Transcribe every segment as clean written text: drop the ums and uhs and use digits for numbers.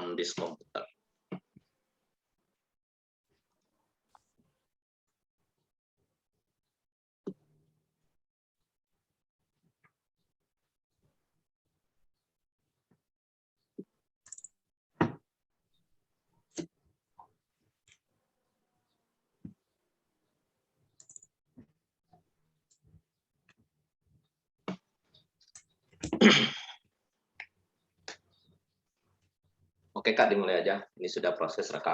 on this computer. Oke Kak, dimulai aja. Ini sudah proses rekam.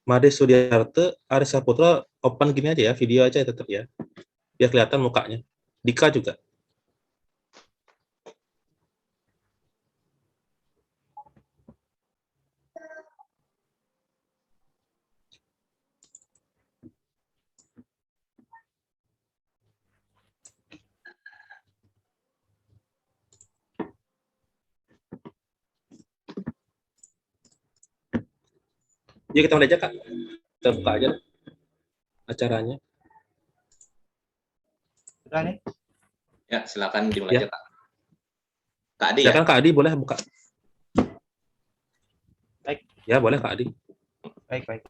Made Sudiarte, Aris Saputra, open gini aja ya, video aja tetap ya. Biar kelihatan mukanya. Dika juga. Yuk kita mulai aja Kak. Kita buka aja acaranya. Sudah nih? Ya, silakan dimulai Ya. aja Kak. Kak Adi Silakan ya? Kak Adi boleh buka. Baik. Ya boleh Kak Adi. Baik.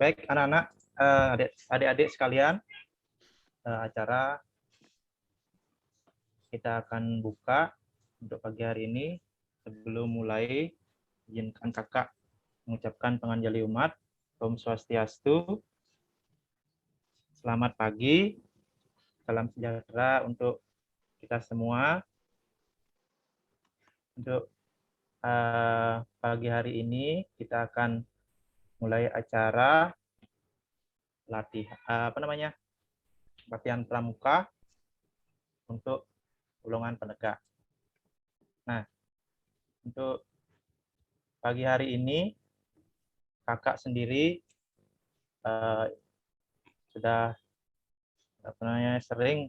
Baik, anak-anak, adik-adik sekalian, acara kita akan buka untuk pagi hari ini. Sebelum mulai, izinkan kakak mengucapkan penganjali umat. Om Swastiastu. Selamat pagi. Salam sejahtera untuk kita semua. Untuk pagi hari ini kita akan mulai acara latihan pramuka untuk golongan penegak. Nah, untuk pagi hari ini kakak sendiri sudah sering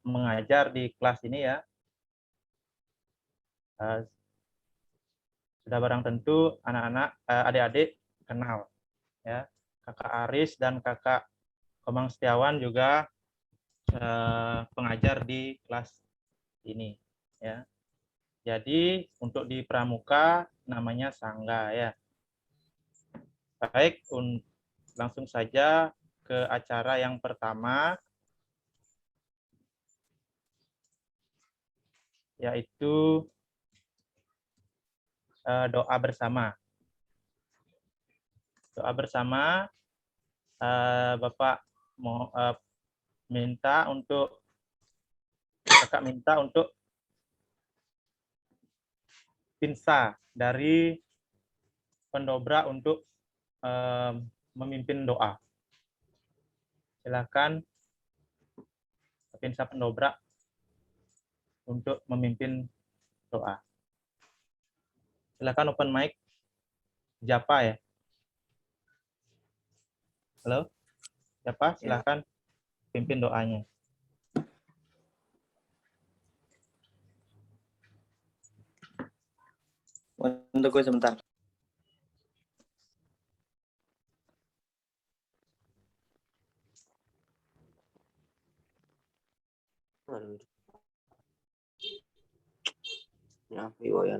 mengajar di kelas ini ya. Sudah barang tentu anak-anak, adik-adik kenal ya. Kakak Aris dan kakak Komang Setiawan juga pengajar di kelas ini ya. Jadi untuk di pramuka namanya sangga ya. Baik, langsung saja ke acara yang pertama, yaitu doa bersama. Doa bersama, Bapak mau kakak minta untuk pinsa dari pendobrak untuk memimpin doa. Silakan pinsa pendobrak untuk memimpin doa. Silakan open mic. Japa ya. Halo, Japa, silakan pimpin doanya. Tunggu sebentar. Ya, ya.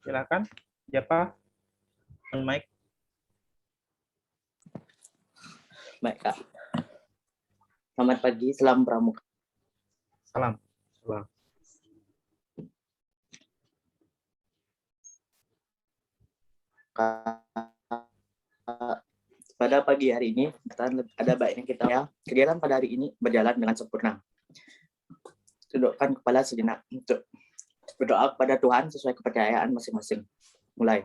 Silakan, Japa, open mic. Baik, Kak. Selamat pagi, salam pramuka. Salam. Pada pagi hari ini, ada baiknya kita ya. Kegiatan pada hari ini berjalan dengan sempurna. Dudukkan kepala sejenak untuk berdoa kepada Tuhan sesuai kepercayaan masing-masing. Mulai.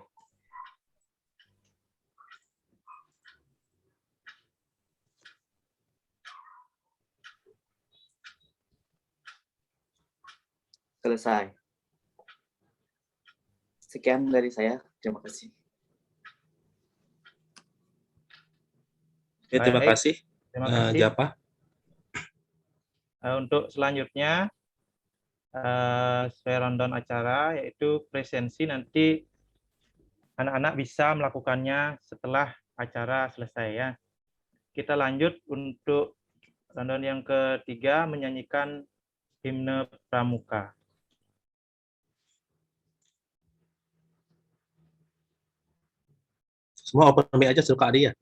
Selesai. Sekian dari saya. Terima kasih. Ya, terima Baik, kasih, terima kasih. Japa. Untuk selanjutnya, sesuai rundown acara, yaitu presensi nanti anak-anak bisa melakukannya setelah acara selesai ya. Kita lanjut untuk rundown yang ketiga, menyanyikan himne pramuka. Semua open mic aja suka dia.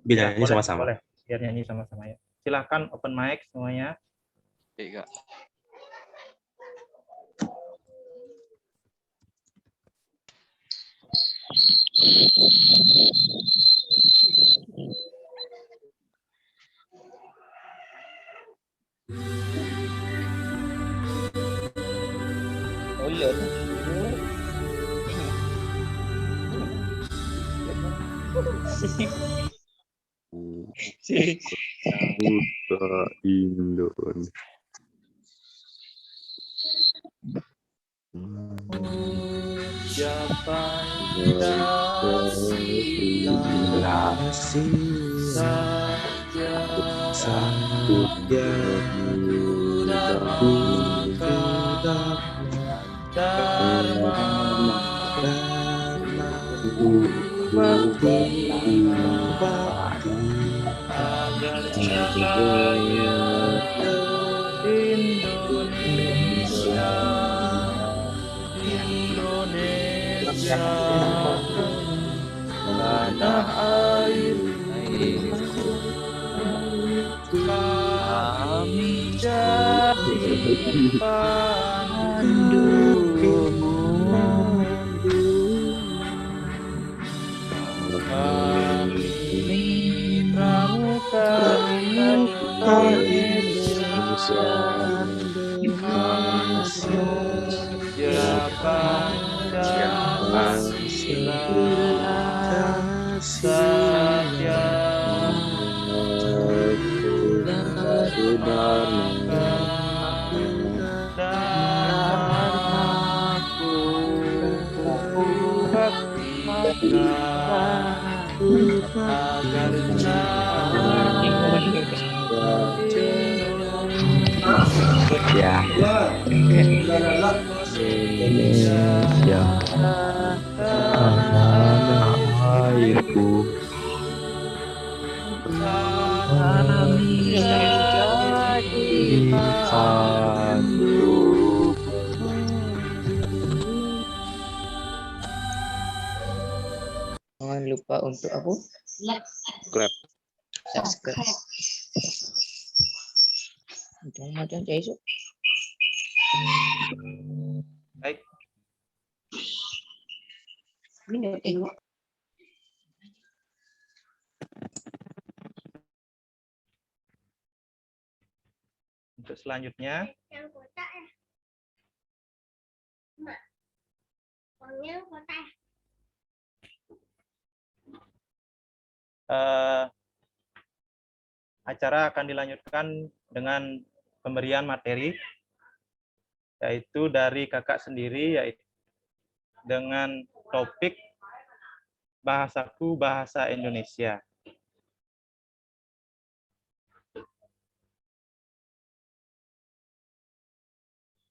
Biar Ya, nyanyi boleh, sama-sama. boleh. Biar nyanyi sama-sama ya. Silahkan open mic semuanya. Tiga. Oh iya. Buta Indonesia. Tanah air kami jadi pandumu. Kami pramuka Indonesia, siapa Satya Indonesia, tanah airku. Kami jadi pandu. Jangan lupa untuk apa? Clap. Subscribe. Macam esok. Baik. Ini tengok. Untuk selanjutnya, Yang kotak ya. Mak. Uangnya kotak. acara akan dilanjutkan dengan pemberian materi, yaitu dari kakak sendiri, yaitu dengan topik Bahasaku Bahasa Indonesia.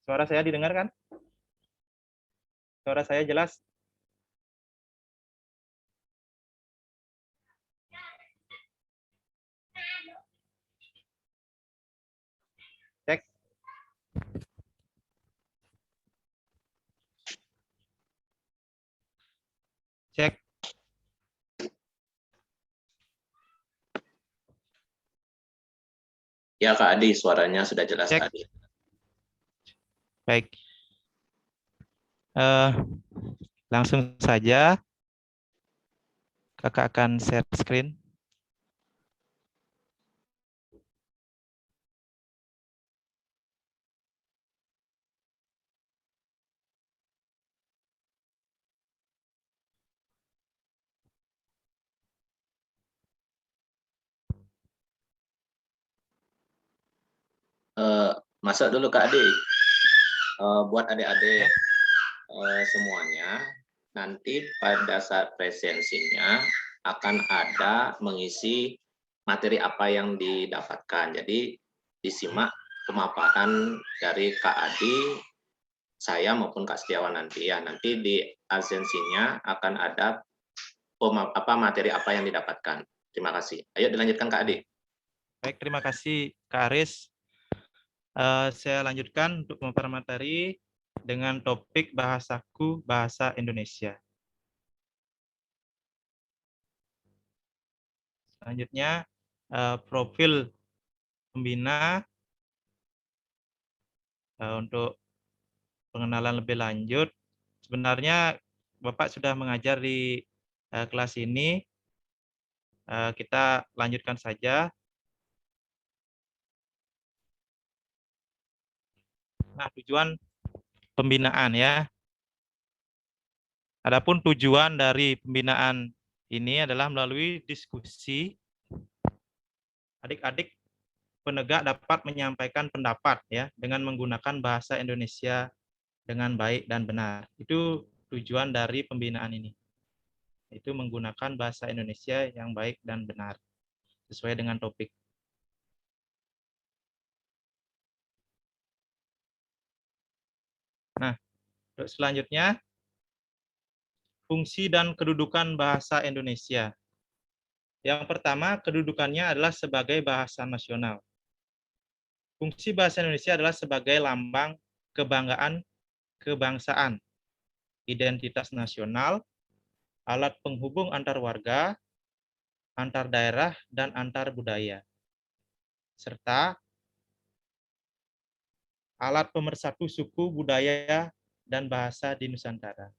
Suara saya didengar kan? Suara saya jelas? Cek. Cek. Ya Kak Adi, suaranya sudah jelas Cek. Kak Adi. Baik. Langsung saja. Kakak akan share screen. Masuk dulu Kak Adi. Buat adik-adik semuanya, nanti pada saat presensinya akan ada mengisi materi apa yang didapatkan. Jadi disimak pemaparan dari Kak Adi, saya maupun Kak Setiawan nanti ya. Nanti di absensinya akan ada materi apa yang didapatkan. Terima kasih. Ayo dilanjutkan Kak Adi. Baik, terima kasih Kak Aris. Saya lanjutkan untuk pemaparan materi dengan topik bahasaku, bahasa Indonesia. Selanjutnya, profil pembina. Untuk pengenalan lebih lanjut, sebenarnya Bapak sudah mengajar di kelas ini. Kita lanjutkan saja. Nah, tujuan pembinaan ya. Adapun tujuan dari pembinaan ini adalah melalui diskusi, adik-adik penegak dapat menyampaikan pendapat ya dengan menggunakan bahasa Indonesia dengan baik dan benar. Itu tujuan dari pembinaan ini. Itu menggunakan bahasa Indonesia yang baik dan benar sesuai dengan topik. Nah, untuk selanjutnya fungsi dan kedudukan bahasa Indonesia. Yang pertama, kedudukannya adalah sebagai bahasa nasional. Fungsi bahasa Indonesia adalah sebagai lambang kebanggaan kebangsaan, identitas nasional, alat penghubung antar warga, antar daerah, dan antar budaya, serta alat pemersatu suku, budaya, dan bahasa di Nusantara.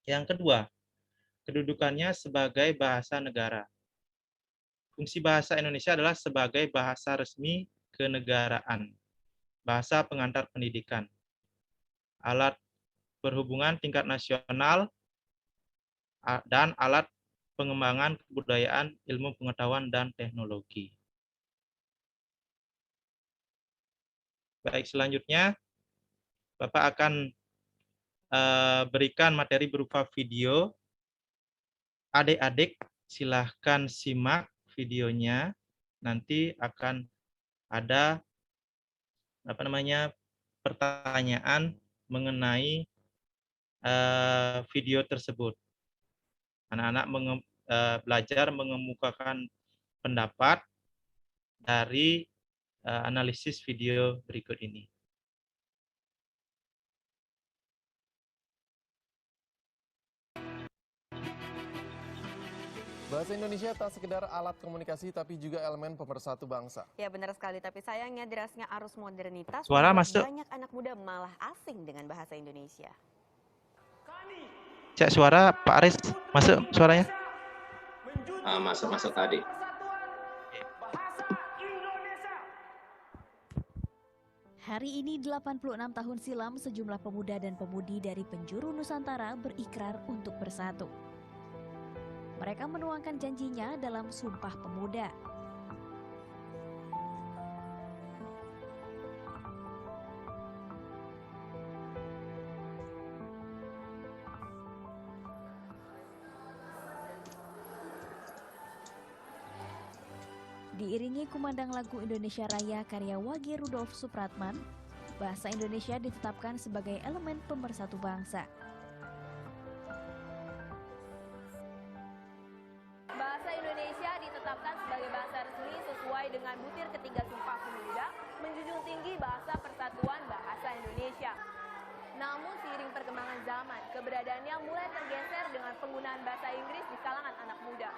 Yang kedua, kedudukannya sebagai bahasa negara. Fungsi bahasa Indonesia adalah sebagai bahasa resmi kenegaraan, bahasa pengantar pendidikan, alat perhubungan tingkat nasional, dan alat pengembangan kebudayaan, ilmu pengetahuan, dan teknologi. Baik, selanjutnya Bapak akan berikan materi berupa video. Adik-adik silahkan simak videonya. Nanti akan ada pertanyaan mengenai video tersebut. Anak-anak belajar mengemukakan pendapat dari analisis video berikut ini. Bahasa Indonesia tak sekedar alat komunikasi, tapi juga elemen pemersatu bangsa. Ya benar sekali, tapi sayangnya derasnya arus modernitas Suara membuat masuk. banyak anak muda malah asing dengan bahasa Indonesia. Cek suara, Pak Aris. Masuk suaranya? Masuk tadi. Hari ini 86 tahun silam, sejumlah pemuda dan pemudi dari penjuru Nusantara berikrar untuk bersatu. Mereka menuangkan janjinya dalam Sumpah Pemuda. Diiringi kumandang lagu Indonesia Raya karya Wage Rudolf Supratman, bahasa Indonesia ditetapkan sebagai elemen pemersatu bangsa. Bahasa Indonesia ditetapkan sebagai bahasa resmi sesuai dengan butir ketiga Sumpah Pemuda, menjunjung tinggi bahasa persatuan bahasa Indonesia. Namun seiring perkembangan zaman, keberadaannya mulai tergeser dengan penggunaan bahasa Inggris di kalangan anak muda.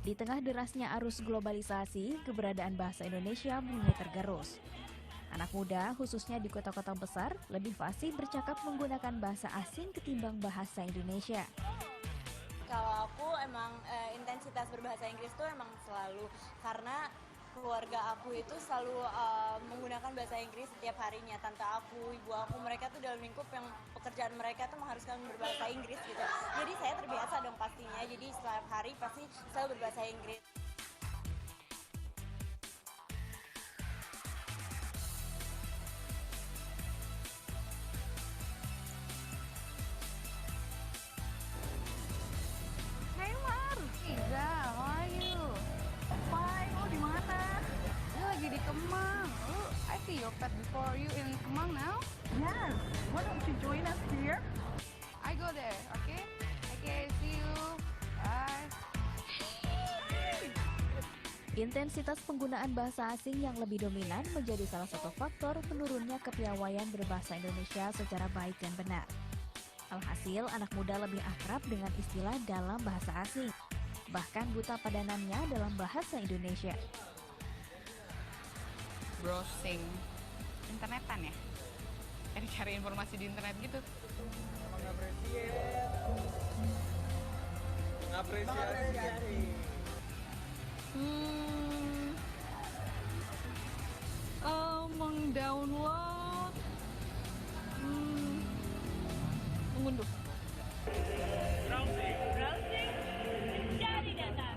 Di tengah derasnya arus globalisasi, keberadaan bahasa Indonesia mulai tergerus. Anak muda, khususnya di kota-kota besar, lebih fasih bercakap menggunakan bahasa asing ketimbang bahasa Indonesia. Kalau aku emang intensitas berbahasa Inggris tuh emang selalu, karena keluarga aku itu selalu menggunakan bahasa Inggris setiap harinya. Tante aku, ibu aku, mereka tuh dalam lingkup yang pekerjaan mereka tuh mengharuskan berbahasa Inggris gitu. Jadi saya terbiasa dong pastinya, jadi setiap hari pasti selalu berbahasa Inggris. for you in Kemang now? Yes. Why don't you join us here? I go there, okay? Okay, see you. Bye. Intensitas penggunaan bahasa asing yang lebih dominan menjadi salah satu faktor menurunnya kepiawaian berbahasa Indonesia secara baik dan benar. Alhasil, anak muda lebih akrab dengan istilah dalam bahasa asing, bahkan buta padanannya dalam bahasa Indonesia. Browsing internetan ya? Cari informasi di internet gitu. Mengapresiasi. Mendownload, mengunduh. Browsing mencari data.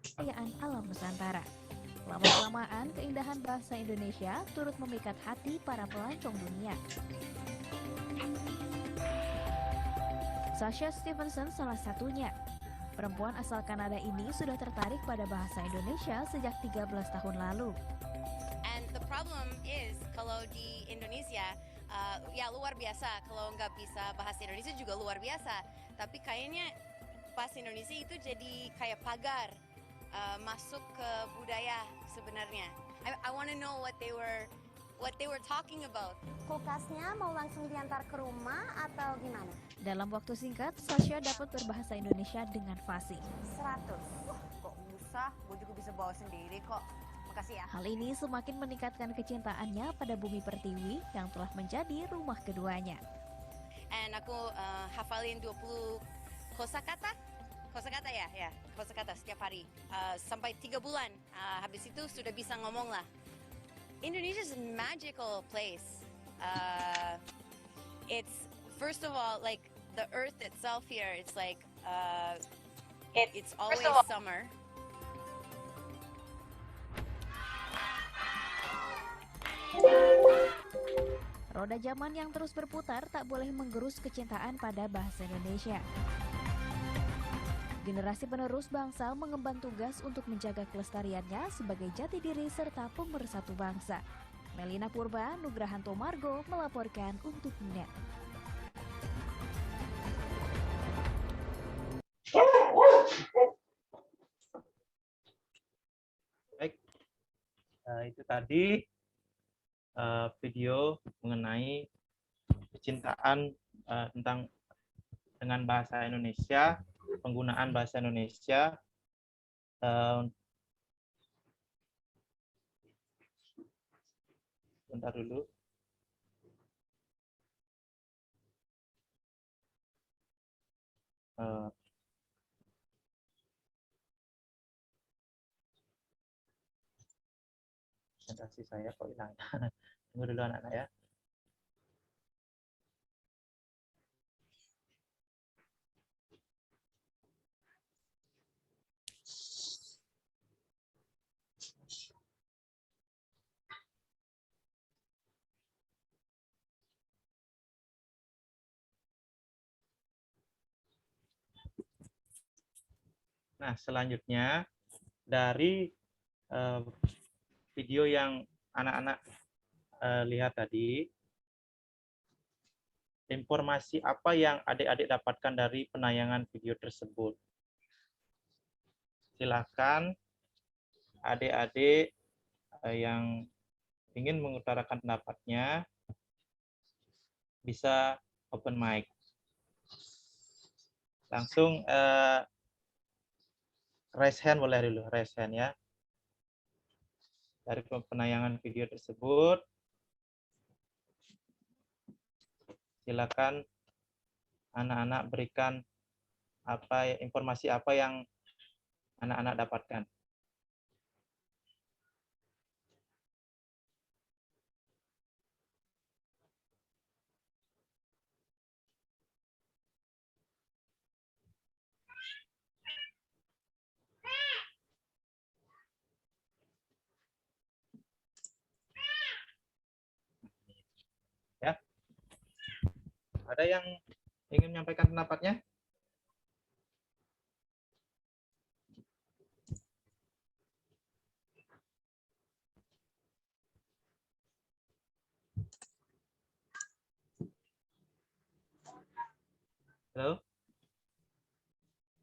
Kekayaan alam Nusantara. Lama-kelamaan, keindahan bahasa Indonesia turut memikat hati para pelancong dunia. Sasha Stevenson salah satunya. Perempuan asal Kanada ini sudah tertarik pada bahasa Indonesia sejak 13 tahun lalu. And the problem is kalau di Indonesia ya luar biasa, kalau nggak bisa bahasa Indonesia juga luar biasa. Tapi kayaknya bahasa Indonesia itu jadi kayak pagar masuk ke budaya sebenarnya. I want to know what they were talking about. Kulkasnya mau langsung diantar ke rumah atau gimana? Dalam waktu singkat, Sasha dapat berbahasa Indonesia dengan fasih. 100. Kok usah, gue juga bisa bawa sendiri kok. Makasih ya. Hal ini semakin meningkatkan kecintaannya pada bumi pertiwi yang telah menjadi rumah keduanya. And aku hafalin 20 kosakata. Kosakata ya, kosakata setiap hari. Sampai 3 bulan. Habis itu sudah bisa ngomong lah. Indonesia is a magical place. It's first of all like the earth itself here. It's like it's always summer. Roda zaman yang terus berputar tak boleh menggerus kecintaan pada bahasa Indonesia. Generasi penerus bangsa mengemban tugas untuk menjaga kelestariannya sebagai jati diri serta pemersatu bangsa. Melina Purba, Nugrahanto Margo melaporkan untuk NET. Baik, itu tadi video mengenai kecintaan dengan bahasa Indonesia, penggunaan bahasa Indonesia. Bentar dulu. Presentasi saya kok hilang. Tunggu dulu anak-anak ya. Nah, selanjutnya dari video yang anak-anak lihat tadi, informasi apa yang adik-adik dapatkan dari penayangan video tersebut? Silakan adik-adik yang ingin mengutarakan pendapatnya bisa open mic. Langsung raise hand boleh dulu, raise hand ya. Dari penayangan video tersebut, silakan anak-anak berikan informasi apa yang anak-anak dapatkan. Ada yang ingin menyampaikan pendapatnya? Halo?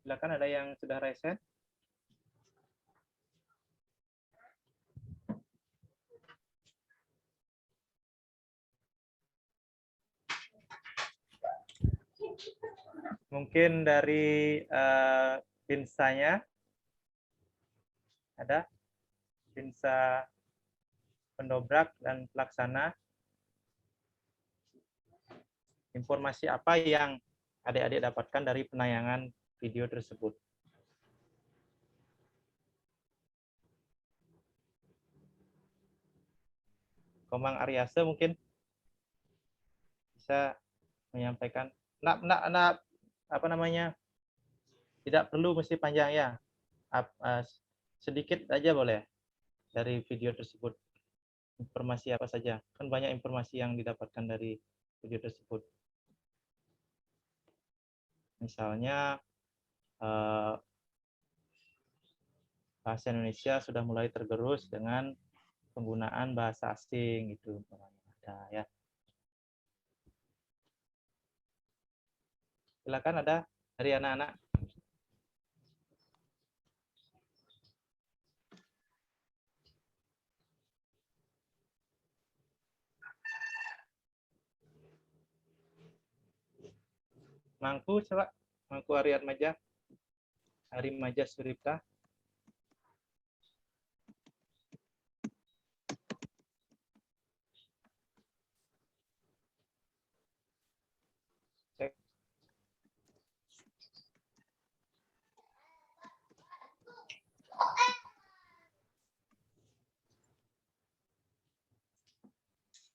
Silakan, ada yang sudah raise hand? Mungkin dari Pinsanya ada? Pinsa pendobrak dan pelaksana. Informasi apa yang adik-adik dapatkan dari penayangan video tersebut? Komang Aryase mungkin bisa menyampaikan. Apa namanya? Tidak perlu mesti panjang ya. Sedikit aja boleh dari video tersebut. Informasi apa saja? Kan banyak informasi yang didapatkan dari video tersebut. Misalnya bahasa Indonesia sudah mulai tergerus dengan penggunaan bahasa asing gitu. Ada ya. Silakan, ada dari anak-anak. Mangku coba, Mangku Aryan Maja, Ari Maja Suripta. Cek.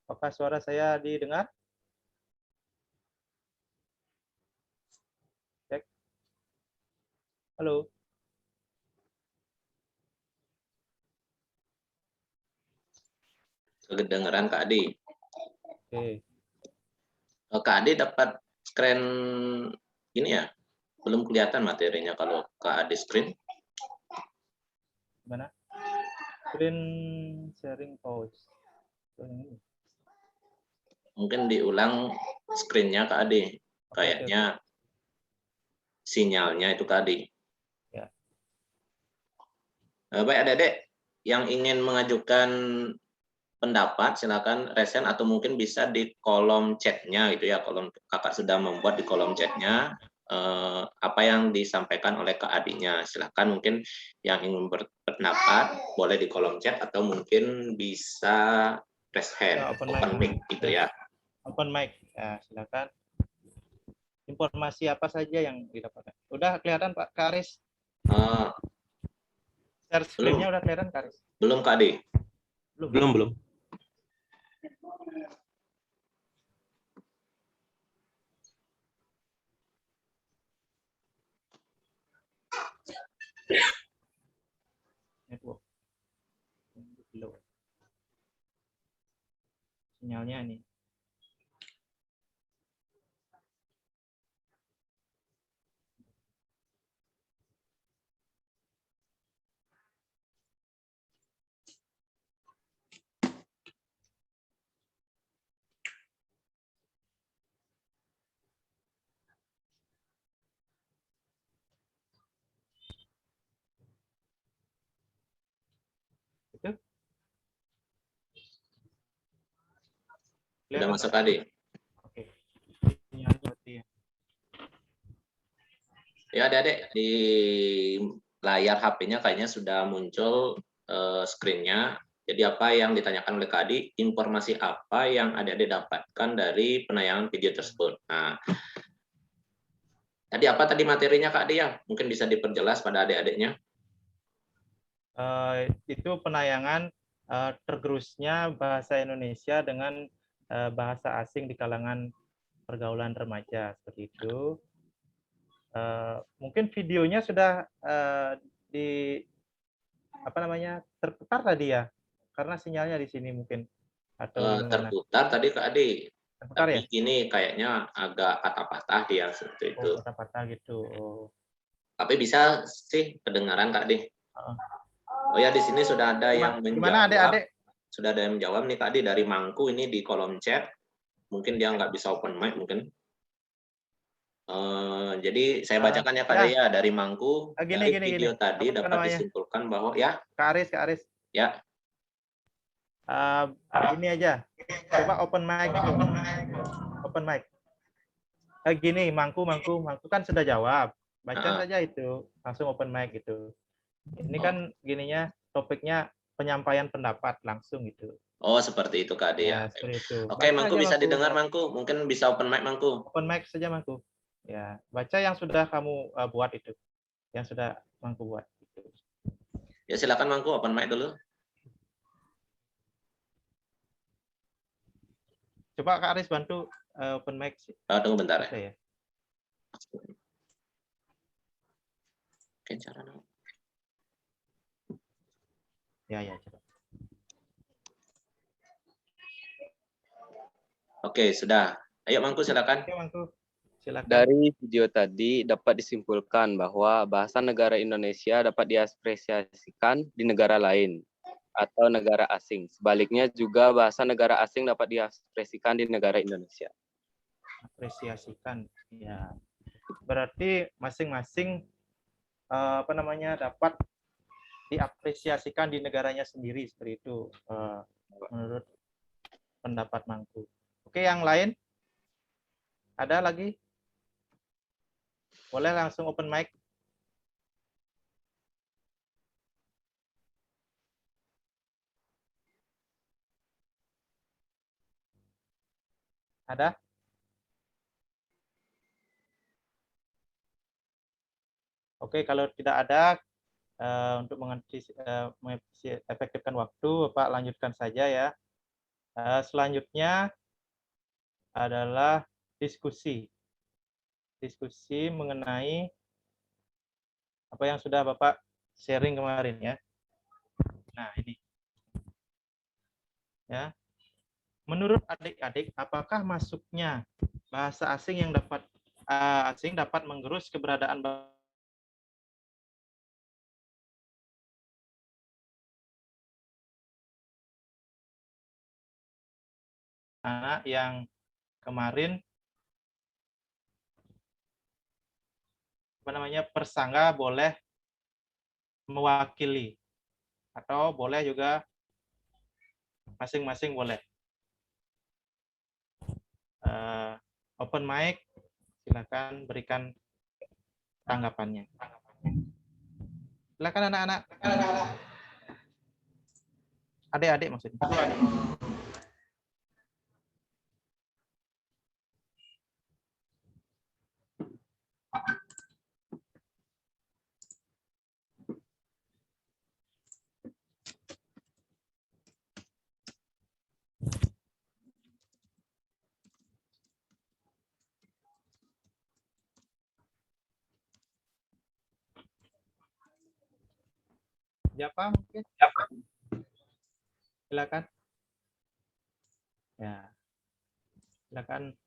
Apakah suara saya didengar? Cek. Halo. Kedengeran Kak Adi. Oke. Kak Adi dapat screen ini ya? Belum kelihatan materinya kalau Kak Adi screen. Mana? Screen sharing pause. Mungkin diulang screen-nya Kak Adi. Kayaknya sinyalnya itu Kak Adi. Ya. Baik adik-adik yang ingin mengajukan pendapat silakan resen atau mungkin bisa di kolom chatnya gitu ya. Kolom kakak sudah membuat di kolom chatnya apa yang disampaikan oleh Kak Adinya. Silakan mungkin yang ingin berpendapat boleh di kolom chat atau mungkin bisa raise hand, open mic gitu ya. Open mic, ya silakan. Informasi apa saja yang didapatkan? Udah kelihatan Pak Karis? Share screen-nya udah kelihatan Karis? Belum Kak Adi. Belum. Network. Sinyalnya ini. Itu? Sudah masuk Adi. Oke. Sinyalnya berarti ya. Ya adik-adik di layar HP-nya kayaknya sudah muncul screen-nya. Jadi apa yang ditanyakan oleh Kak Adi, informasi apa yang adik-adik dapatkan dari penayangan video tersebut. Nah, tadi apa tadi materinya Kak Adi ya? Mungkin bisa diperjelas pada adik-adiknya. Itu penayangan tergerusnya bahasa Indonesia dengan bahasa asing di kalangan pergaulan remaja seperti itu. Mungkin videonya sudah terputar tadi ya, karena sinyalnya di sini mungkin atau terputar tadi Kak Adi. Bentar ya? Tapi ini kayaknya agak patah-patah dia seperti itu. Oh, patah-patah gitu. Oh. Tapi bisa sih kedengaran Kak Adi. Oh ya, di sini sudah ada yang Gimana menjawab. adik-adik? Sudah ada yang menjawab nih Kak Adi dari Mangku ini di kolom chat. Mungkin dia nggak bisa open mic mungkin. Jadi saya bacakan ya Kak Adi ya, dari Mangku. Dari video tadi Apa dapat namanya? disimpulkan bahwa ya. Kak Aris. Ya. Ini aja. Coba open mic. Open mic. Gini, Mangku kan sudah jawab. Baca saja itu, langsung open mic gitu. Ini kan gininya topiknya penyampaian pendapat langsung gitu. Oh, seperti itu Kak Adi ya. Seperti itu. Oke, Baca Mangku aja, bisa Mangku. didengar Mangku. Mungkin bisa open mic Mangku. Open mic saja Mangku. Ya, baca yang sudah kamu buat itu. Yang sudah Mangku buat. Gitu. Ya silakan Mangku open mic dulu. Coba Kak Aris bantu open mic. Tunggu bentar ya. Oke, cara Ya, coba. Oke, sudah. Ayo Mangku silakan. Oke, Mangku. Silakan. Dari video tadi dapat disimpulkan bahwa bahasa negara Indonesia dapat diapresiasikan di negara lain atau negara asing. Sebaliknya juga bahasa negara asing dapat diapresiasikan di negara Indonesia. Apresiasikan, ya. Berarti masing-masing dapat diapresiasikan di negaranya sendiri seperti itu menurut pendapat Mangku. Oke, yang lain? Ada lagi? Boleh langsung open mic. Ada? Oke, kalau tidak ada, untuk mengefektifkan waktu, Bapak lanjutkan saja ya. Selanjutnya adalah diskusi. Diskusi mengenai apa yang sudah Bapak sharing kemarin ya. Nah, ini. Ya. Menurut adik-adik, apakah masuknya bahasa asing yang dapat menggerus keberadaan anak yang kemarin persangga boleh mewakili atau boleh juga masing-masing boleh. Open mic, silakan berikan tanggapannya. Silakan anak-anak. Adik-adik maksudnya. Japa mungkin? Silakan. Ya. Silakan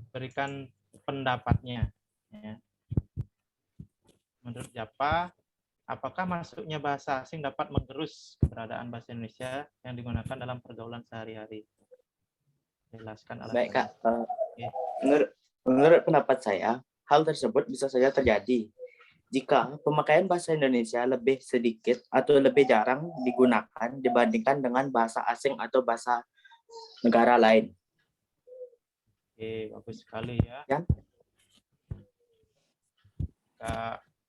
berikan pendapatnya ya. Menurut Japa, apakah masuknya bahasa asing dapat menggerus keberadaan bahasa Indonesia yang digunakan dalam pergaulan sehari-hari? Jelaskan alasan. Baik Kak, menurut pendapat saya, hal tersebut bisa saja terjadi jika pemakaian bahasa Indonesia lebih sedikit atau lebih jarang digunakan dibandingkan dengan bahasa asing atau bahasa negara lain. Oke, bagus sekali ya.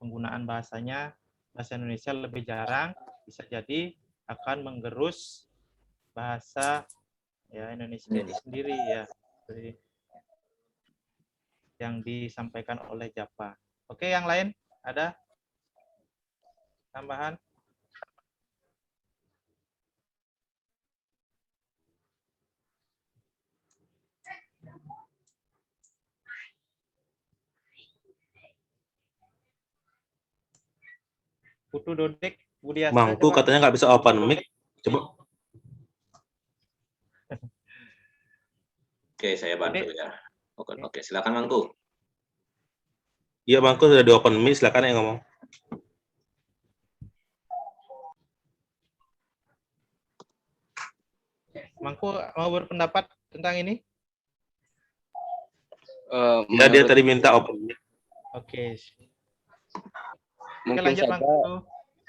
Penggunaan bahasa Indonesia lebih jarang, bisa jadi akan menggerus bahasa ya Indonesia itu sendiri ya. Yang disampaikan oleh Japa. Oke, yang lain? Ada tambahan? Putu Dodek, Budi Asa. Mangku katanya nggak bisa open mic. Coba. Oke, saya bantu ya. Oke, silakan Mangku. Iya, Mangku sudah di open mic, silakan yang ngomong. Mangku mau berpendapat tentang ini? Ya, dia tadi minta open mic. Oke.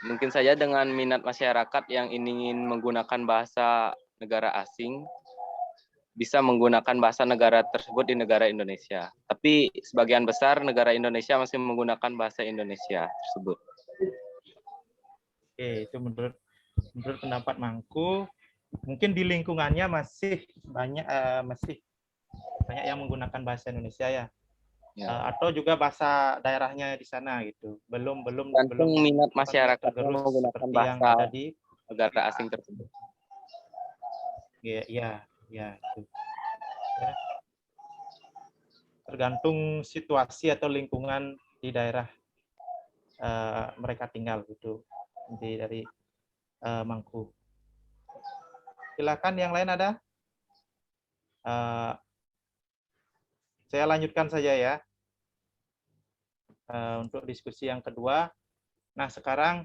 Mungkin saja dengan minat masyarakat yang ingin menggunakan bahasa negara asing bisa menggunakan bahasa negara tersebut di negara Indonesia. Tapi sebagian besar negara Indonesia masih menggunakan bahasa Indonesia tersebut. Oke, itu menurut pendapat Mangku. Mungkin di lingkungannya masih banyak yang menggunakan bahasa Indonesia ya. Atau juga bahasa daerahnya di sana gitu. Belum minat masyarakat menggunakan bahasa yang ada di negara asing tersebut. Iya, itu. Ya. Tergantung situasi atau lingkungan di daerah mereka tinggal gitu. Inti dari Mangku. Silakan yang lain ada? Saya lanjutkan saja ya. Untuk diskusi yang kedua. Nah, sekarang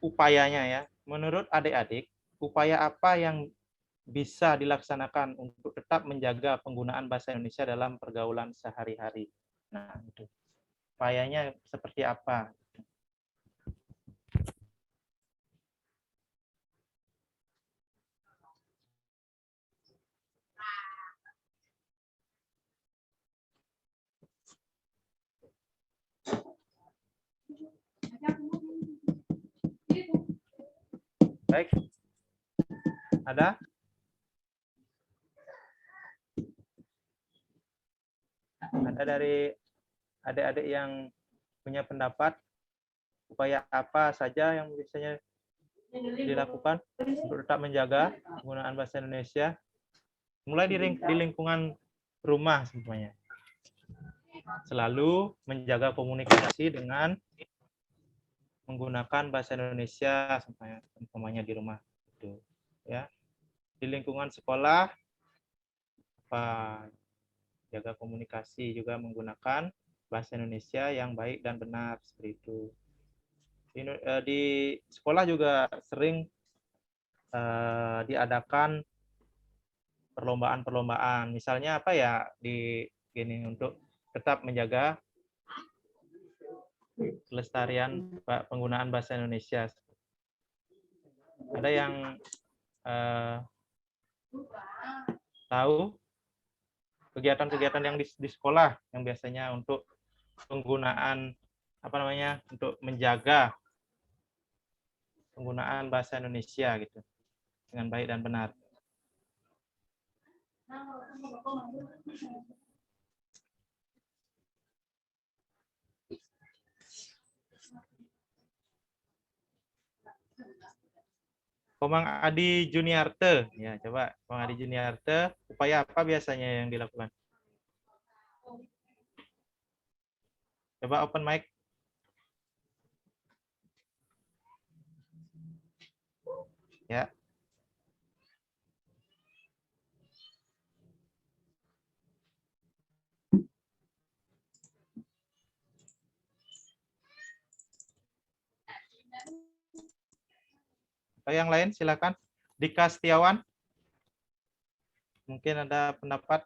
upayanya ya. Menurut adik-adik, upaya apa yang bisa dilaksanakan untuk tetap menjaga penggunaan bahasa Indonesia dalam pergaulan sehari-hari? Nah, itu. Upayanya seperti apa? Baik. Ada? Ada dari adik-adik yang punya pendapat upaya apa saja yang biasanya dilakukan untuk tetap menjaga penggunaan bahasa Indonesia? Mulai di lingkungan rumah semuanya. Selalu menjaga komunikasi dengan menggunakan bahasa Indonesia semuanya di rumah itu ya. Di lingkungan sekolah jaga komunikasi juga menggunakan bahasa Indonesia yang baik dan benar seperti itu. Di sekolah juga sering diadakan perlombaan-perlombaan. Misalnya apa ya untuk tetap menjaga kelestarian penggunaan bahasa Indonesia. Ada yang tahu kegiatan-kegiatan yang di sekolah yang biasanya untuk penggunaan untuk menjaga penggunaan bahasa Indonesia gitu dengan baik dan benar. Komang Adi Juniarte, ya coba Komang Adi Juniarte, upaya apa biasanya yang dilakukan? Coba open mic. Ya. Yang lain silakan. Dika Setiawan. Mungkin ada pendapat.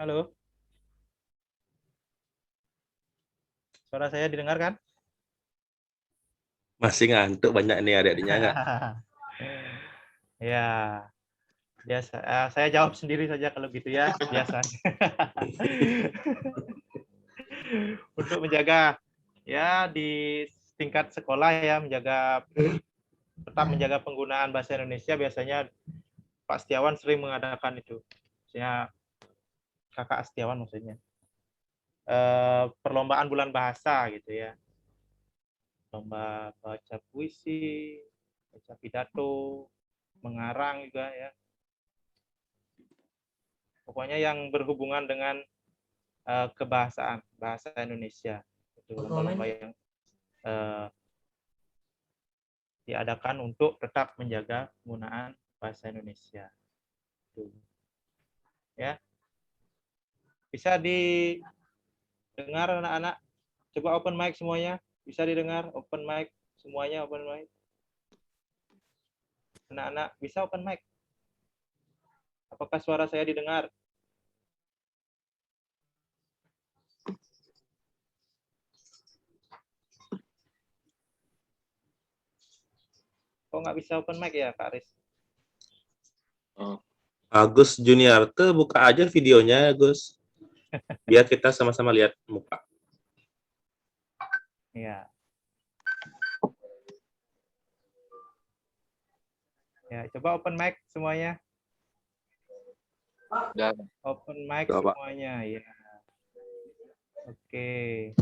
Halo. Suara saya didengar kan? Masih ngantuk banyak nih adik-adiknya nggak? Ya, biasa. Saya jawab sendiri saja kalau gitu ya, biasa. Untuk menjaga ya di tingkat sekolah ya tetap menjaga penggunaan bahasa Indonesia biasanya Pak Setiawan sering mengadakan itu. Maksudnya Kakak Setiawan maksudnya. Perlombaan bulan bahasa gitu ya. Lomba baca puisi, baca pidato, mengarang juga ya. Pokoknya yang berhubungan dengan kebahasaan, bahasa Indonesia. Itu lomba-lomba yang diadakan untuk tetap menjaga penggunaan bahasa Indonesia. Itu. Ya. Bisa didengar anak-anak? Coba open mic semuanya. Bisa didengar? Open mic semuanya, open mic. Anak-anak bisa open mic? Apakah suara saya didengar? Kok nggak bisa open mic ya, Kak Aris? Agus Juniarte, buka aja videonya, Gus. Biar kita sama-sama lihat muka. Ya. Ya, coba open mic semuanya. Udah. Open mic Udah, Pak. semuanya, ya. Oke.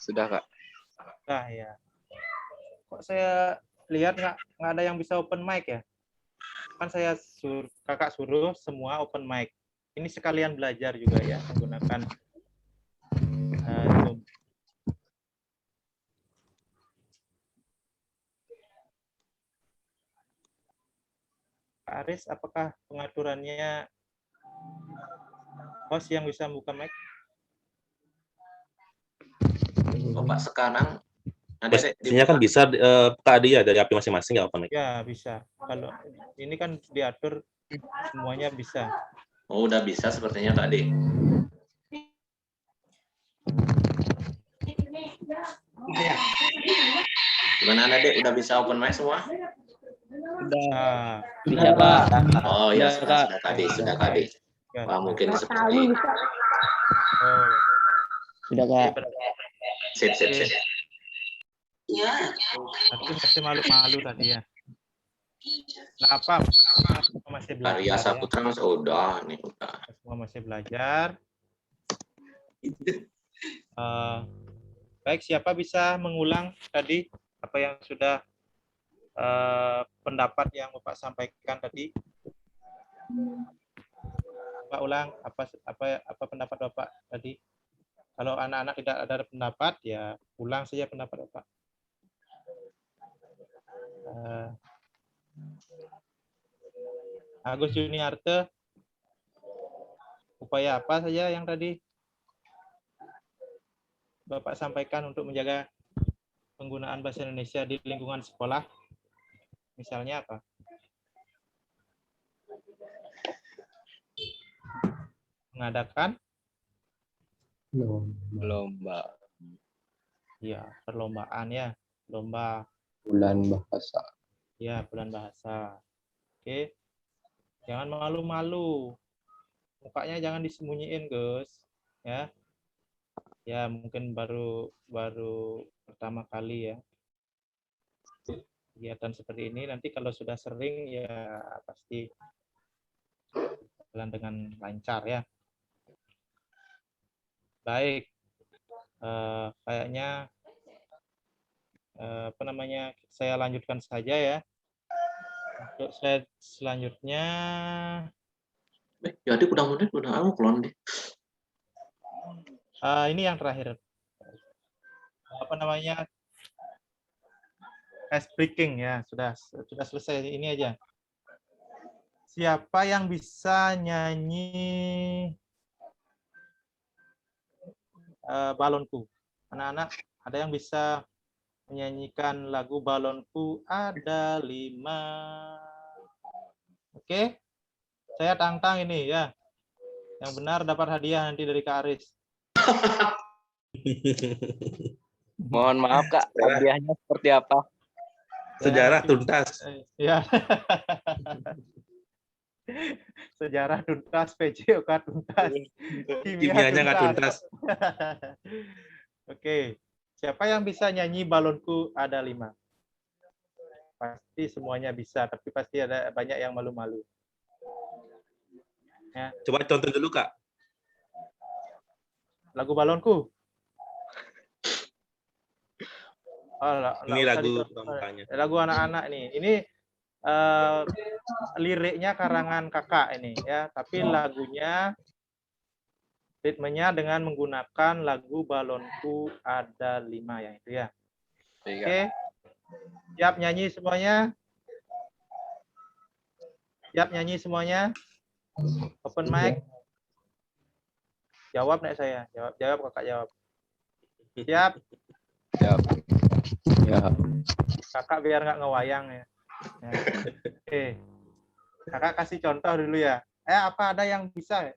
Sudah Kak. Nah, ya. Kok saya lihat nggak ada yang bisa open mic ya? Kan saya kakak suruh semua open mic. Ini sekalian belajar juga ya menggunakan Zoom. Pak Aris, apakah pengaturannya host yang bisa buka mic? Oh, Pak, sekarang Pastinya kan bisa Kak Adi ya dari HP masing-masing ya open mic. Ya, bisa. Kalau ini kan diatur semuanya bisa. Oh, udah bisa sepertinya Kak Adi. Gimana Dek? Udah bisa open mic semua? Udah. Bisa, Pak. Oh ya, Sudah, sudah Kak Adi. Wah, mungkin seperti Oh. Sudah, Kak. sip. Tapi masih malu-malu tadi ya. Nah, apa? Masih belajar. Arya Saputra Ya? Mas udah nih udah. Semua masih belajar. Baik, siapa bisa mengulang tadi apa yang sudah pendapat yang Bapak sampaikan tadi? Bapak ulang apa pendapat Bapak tadi? Kalau anak-anak tidak ada pendapat, ya ulang saja pendapat Bapak. Agus Juniarte, upaya apa saja yang tadi Bapak sampaikan untuk menjaga penggunaan bahasa Indonesia di lingkungan sekolah? Misalnya apa? Mengadakan lomba. Ya, perlombaan ya, lomba Bulan bahasa. ya, bulan bahasa. Oke. Jangan malu-malu. Mukanya jangan disembunyiin, Gus. Ya. Ya, mungkin baru pertama kali ya. Kegiatan seperti ini nanti kalau sudah sering ya pasti jalan dengan lancar ya. Baik. Kayaknya saya lanjutkan saja ya. Untuk slide selanjutnya. Jadi udah aku kelon deh. Ini yang terakhir. Ice breaking ya, sudah selesai ini aja. Siapa yang bisa nyanyi Balonku? Anak-anak, ada yang bisa menyanyikan lagu Balonku? Ada 5. Oke, saya tantang ini ya. Yang benar dapat hadiah nanti dari Kak Aris. Mohon maaf Kak, hadiahnya seperti apa? Sejarah tuntas. Ya. Sejarah tuntas, PJOK tuntas, Kimianya nggak tuntas. Oke, siapa yang bisa nyanyi balonku ada 5? Pasti semuanya bisa, tapi pasti ada banyak yang malu-malu. Ya. Coba contoh dulu, Kak. Lagu balonku. Oh, Ini lagu pramukanya. Lagu anak-anak nih. Ini liriknya karangan kakak ini ya, tapi lagunya ritmenya dengan menggunakan lagu balonku ada 5 ya itu ya. Oke. Siap nyanyi semuanya? Siap nyanyi semuanya? Open mic. Jawab nek saya. Jawab kakak jawab. Siap? Siap. Ya. Kakak biar nggak ngewayang ya. Oke. Kakak kasih contoh dulu ya. Apa ada yang bisa?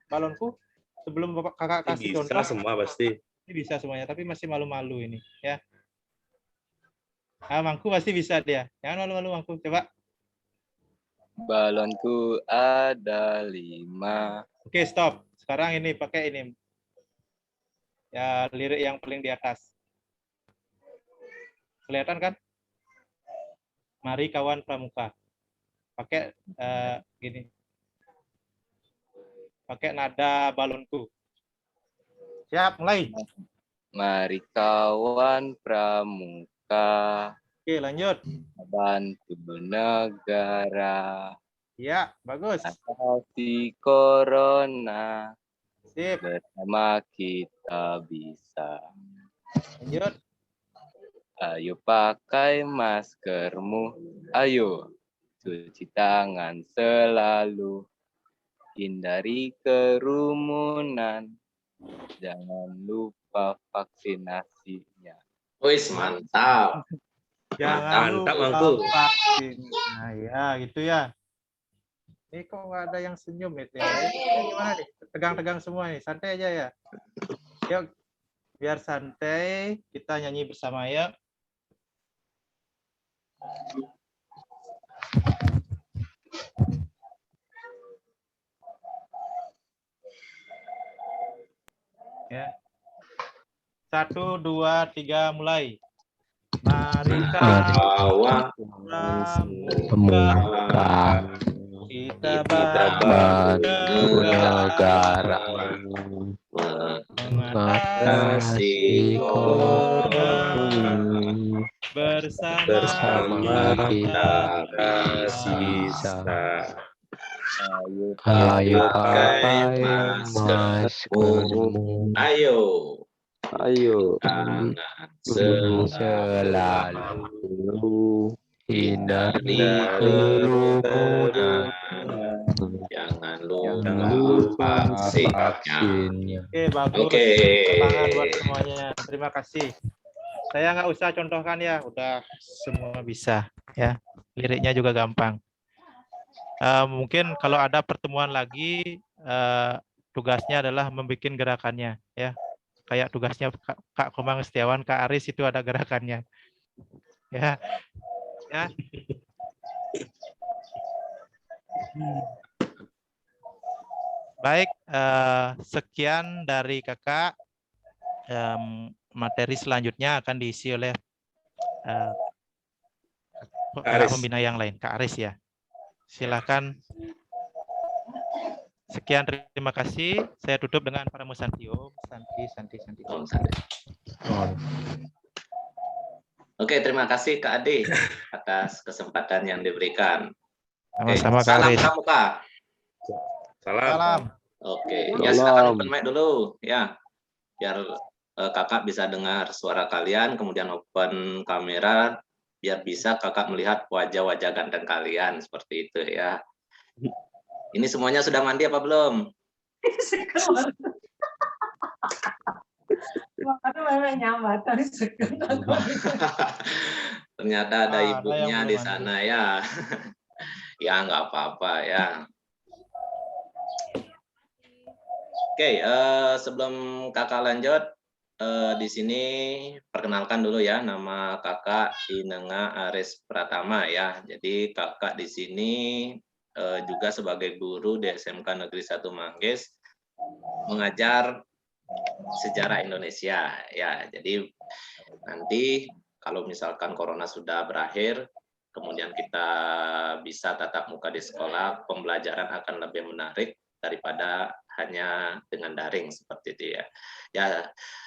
Balonku sebelum kakak kasih contoh. Bisa semua pasti. Ini bisa semuanya, tapi masih malu-malu ini ya. Mangku pasti bisa dia. Jangan malu-malu Mangku, coba. Balonku ada 5. Oke, stop. Sekarang ini pakai ini. Ya, lirik yang paling di atas. Kelihatan kan? Mari kawan pramuka. Pakai gini. Pakai nada balonku. Siap, mulai. Mari kawan pramuka. Oke, lanjut. Bantu negara. Ya, bagus. Atasi corona. Sip. Bersama kita bisa. Lanjut. Ayo pakai maskermu. Ayo cuci tangan selalu. Hindari kerumunan. Jangan lupa vaksinasinya. Wis, mantap. Jangan Mantap, lupa Mangku. vaksin. Nah, ya, gitu ya. Ini kok nggak ada yang senyum itu ya. Ini gimana nih? Tegang-tegang semua nih. Santai aja ya. Yuk, biar santai. Kita nyanyi bersama ya. Ya. 1, 2, 3, mulai. Mari Kawan pramuka kita bantu negara mengatasi corona bersama kita bisa. Ayo pakai maskermu. Ayo. Selalu hindari kerumunan. Jangan lupa vaksinnya. Oke, bagus. Oke. Tangan buat semuanya. Terima kasih. Saya nggak usah contohkan ya, udah semua bisa ya. Liriknya juga gampang. Mungkin kalau ada pertemuan lagi, tugasnya adalah membuat gerakannya ya. Kayak tugasnya Kak Komang Setiawan, Kak Aris itu ada gerakannya. Ya. Ya. Baik, sekian dari Kakak. Materi selanjutnya akan diisi oleh Kakak pembina yang lain, Kak Aris ya. Silakan. Sekian, terima kasih. Saya tutup dengan Paramusanti. Om Santi. Om Santi. Oke, terima kasih Kak Ade atas kesempatan yang diberikan. Sama-sama Kak Salam Aris. pramuka. Salam. Oke, ya silakan open mic dulu ya. Biar Kakak bisa dengar suara kalian, kemudian open kamera biar bisa Kakak melihat wajah-wajah ganteng kalian seperti itu ya. Ini semuanya sudah mandi apa belum? Ternyata ada ibunya di sana ya. Ya nggak apa-apa ya. Oke, sebelum Kakak lanjut, di sini perkenalkan dulu ya, nama Kakak Inenga Aris Pratama ya. Jadi Kakak di sini juga sebagai guru di SMK Negeri 1 Mangges mengajar sejarah Indonesia. Ya, jadi nanti kalau misalkan corona sudah berakhir, kemudian kita bisa tatap muka di sekolah, pembelajaran akan lebih menarik daripada hanya dengan daring seperti itu ya. Ya,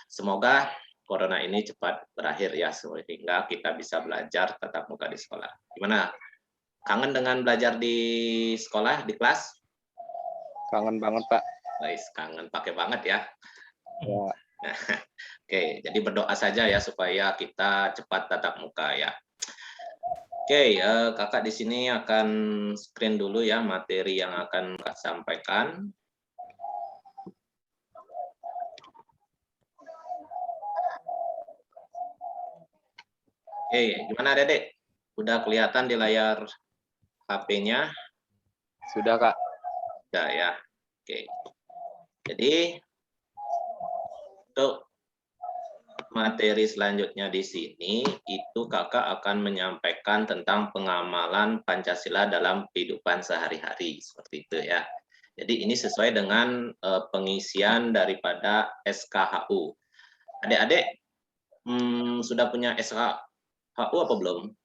semoga corona ini cepat berakhir ya, sehingga kita bisa belajar tatap muka di sekolah. Gimana? Kangen dengan belajar di sekolah, di kelas? Kangen banget, Pak. Guys, kangen pakai banget ya. Ya. Oke, jadi berdoa saja ya supaya kita cepat tatap muka ya. Oke, kakak di sini akan screen dulu ya materi yang akan kakak sampaikan. Oke, gimana Dedek? Udah kelihatan di layar HP-nya? Sudah, Kak. Sudah ya. Oke. Jadi untuk materi selanjutnya di sini itu kakak akan menyampaikan tentang pengamalan Pancasila dalam kehidupan sehari-hari seperti itu ya. Jadi ini sesuai dengan pengisian daripada SKHU. Adik-adik sudah punya SKHU apa belum?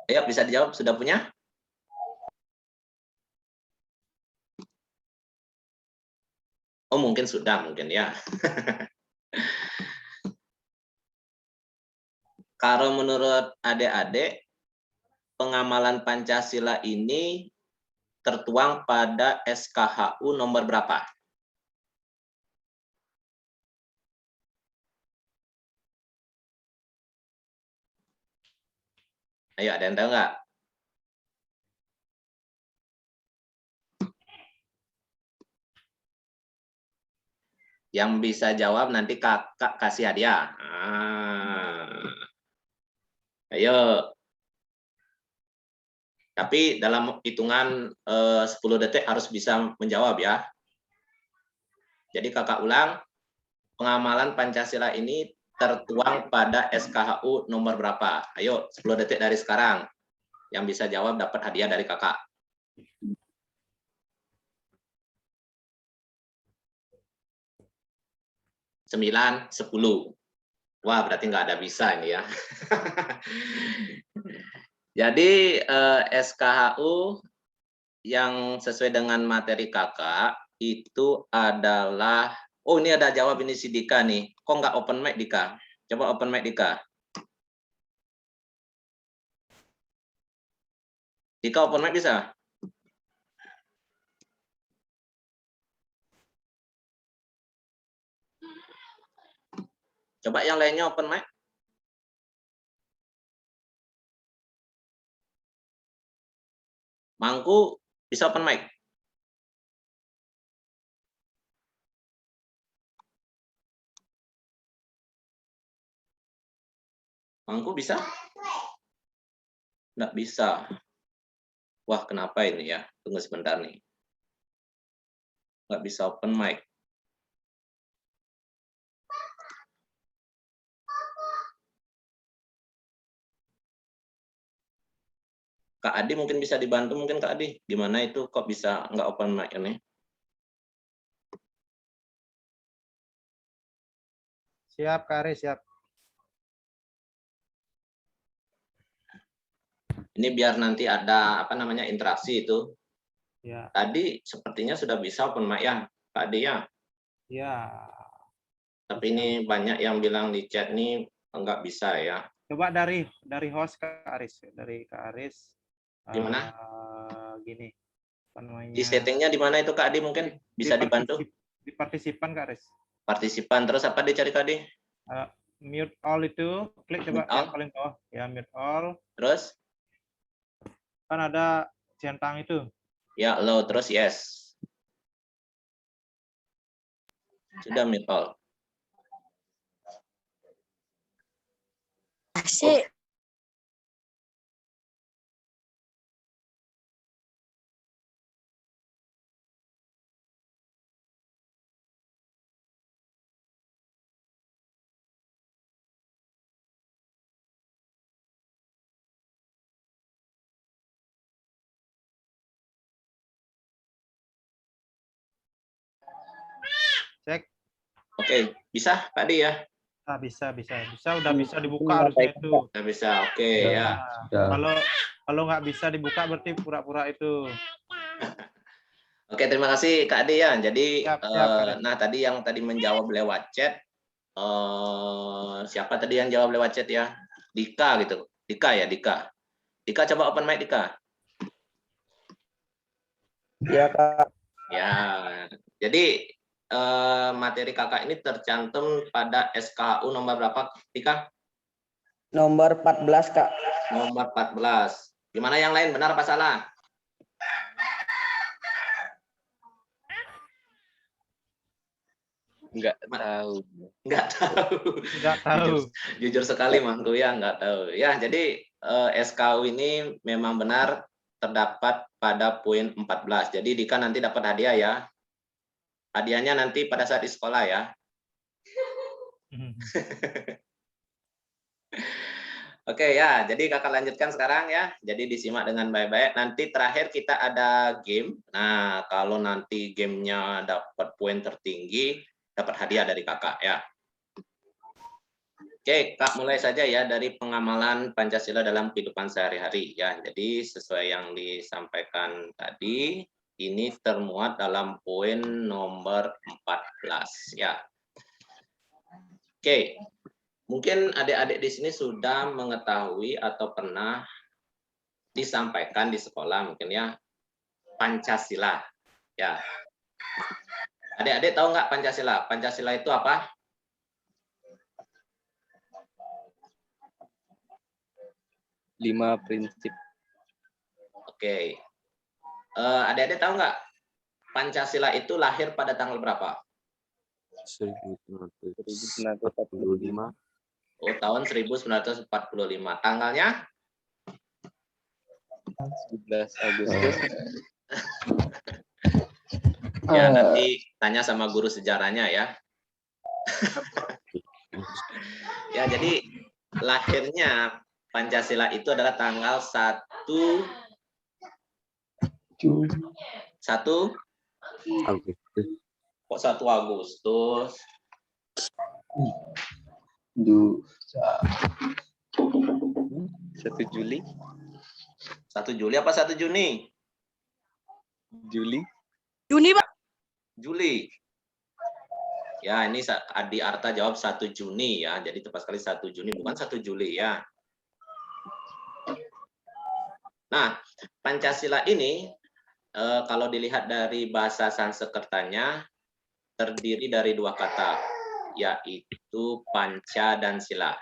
Ayo bisa dijawab, sudah punya? Oh mungkin sudah, mungkin ya. Kalau menurut adik-adik, pengamalan Pancasila ini tertuang pada SKHU nomor berapa? Ayo, ada yang tahu nggak? Yang bisa jawab nanti kakak kasih hadiah. Ayo. Tapi dalam hitungan 10 detik harus bisa menjawab ya. Jadi kakak ulang, pengamalan Pancasila ini tertuang pada SKHU nomor berapa? Ayo, 10 detik dari sekarang. Yang bisa jawab dapat hadiah dari kakak. 9, 10. Wah, berarti nggak ada bisa ini ya. Jadi SKHU yang sesuai dengan materi kakak itu adalah, oh ini ada jawab ini si Dika nih. Kok nggak open mic Dika? Coba open mic Dika. Dika open mic bisa? Coba yang lainnya open mic. Mangku bisa open mic? Mangku bisa? Nggak bisa. Wah, kenapa ini ya? Tunggu sebentar nih. Nggak bisa open mic. Kak Adi mungkin bisa dibantu, mungkin Kak Adi. Gimana itu kok bisa nggak open mic ini? Siap, Kak Aris, siap. Ini biar nanti ada apa namanya interaksi itu. Ya. Tadi sepertinya sudah bisa open mic ya, Kak Adi ya. Ya. Tapi ini banyak yang bilang di chat nih enggak bisa ya. Coba dari host Kak Aris, dari Kak Aris. Gimana? Gini, apa namanya? Di settingnya di mana itu Kak Adi mungkin bisa dibantu? Di partisipan Kak Aris. Partisipan terus apa dicari Kak Adi? Mute all itu, klik coba yang paling bawah ya, mute all. Terus? Kan ada centang itu. Ya, low terus yes. Sudah mute all. Asik. cek. Oke, bisa Kak Adi ya? Bisa, udah bisa dibuka harusnya itu. Udah bisa, oke ya. Kalau nggak bisa dibuka berarti pura-pura itu. Oke, terima kasih Kak Adi ya. Jadi, Siap, Kak Adi. nah tadi yang tadi menjawab lewat chat, siapa tadi yang jawab lewat chat ya? Dika gitu. Dika ya, Dika. Dika coba open mic Dika. Iya Kak. Ya, jadi materi kakak ini tercantum pada SKHU nomor berapa, Dika? Nomor 14 Kak. Nomor 14. Gimana yang lain, benar apa salah? Nggak tahu. Nggak tahu. Jujur sekali Mangku ya, nggak tahu. Ya, jadi SKU ini memang benar terdapat pada poin 14. Jadi Dika nanti dapat hadiah ya. Hadiahnya nanti pada saat di sekolah ya. Oke ya, jadi kakak lanjutkan sekarang ya. Jadi disimak dengan baik-baik. Nanti terakhir kita ada game. Nah, kalau nanti gamenya dapat poin tertinggi, dapat hadiah dari kakak ya. Oke, Kak mulai saja ya dari pengamalan Pancasila dalam kehidupan sehari-hari ya. Jadi sesuai yang disampaikan tadi, ini termuat dalam poin nomor 14 ya. Oke, mungkin adik-adik di sini sudah mengetahui atau pernah disampaikan di sekolah mungkin ya Pancasila ya. Adik-adik tahu nggak Pancasila? Pancasila itu apa? Lima prinsip. Oke. Adik-adik tahu nggak Pancasila itu lahir pada tanggal berapa? 1945. Oh, tahun 1945. Tanggalnya? 11 Agustus. Ya, nanti tanya sama guru sejarahnya ya. Ya, jadi lahirnya Pancasila itu adalah tanggal 1 Kok 1 Agustus? 1 Juli. 1 Juli apa 1 Juni? Juli. Juni, Pak. Juli. Ya, ini Adi Arta jawab 1 Juni ya. Jadi tepat sekali 1 Juni, bukan 1 Juli ya. Nah, Pancasila ini kalau dilihat dari bahasa Sanskertanya terdiri dari 2 kata, yaitu panca dan sila.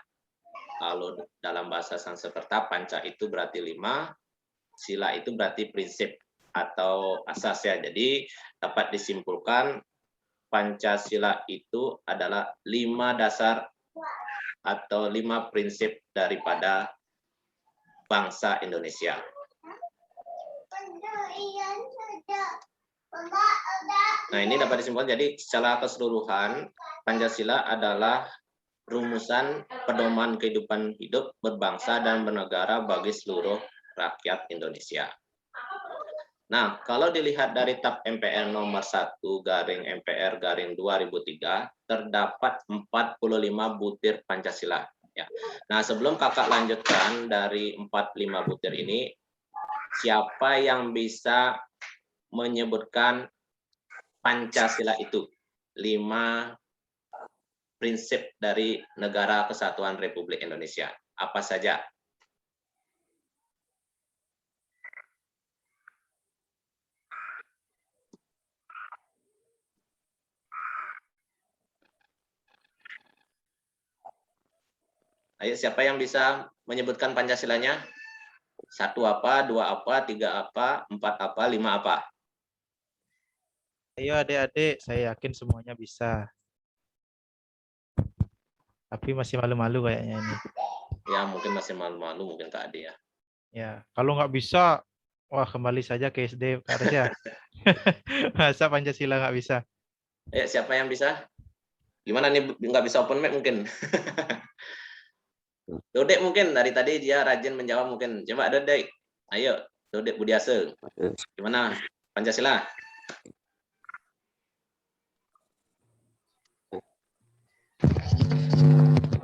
Kalau dalam bahasa Sanskerta, panca itu berarti 5, sila itu berarti prinsip atau asas ya. Jadi dapat disimpulkan Pancasila itu adalah 5 dasar atau 5 prinsip daripada bangsa Indonesia. Nah, ini dapat disimpulkan. Jadi secara keseluruhan Pancasila adalah rumusan pedoman kehidupan hidup berbangsa dan bernegara bagi seluruh rakyat Indonesia. Nah, kalau dilihat dari TAP MPR nomor 1/MPR/2003 terdapat 45 butir Pancasila ya. Nah, sebelum kakak lanjutkan dari 45 butir ini, siapa yang bisa menyebutkan Pancasila itu? 5 prinsip dari Negara Kesatuan Republik Indonesia. Apa saja? Ayo, siapa yang bisa menyebutkan Pancasilanya? 1 apa, 2 apa, 3 apa, 4 apa, 5 apa? Ayo adik-adik, saya yakin semuanya bisa. Tapi masih malu-malu kayaknya ini. Ya, mungkin masih malu-malu, mungkin Kak Ade ya. Ya, kalau nggak bisa, wah kembali saja ke SD Kak Arsya. Masa Pancasila nggak bisa? Siapa yang bisa? Gimana nih, nggak bisa open mic mungkin? Dodek mungkin, dari tadi dia rajin menjawab mungkin. Coba Dodek, ayo Dodek Budiase. Gimana Pancasila?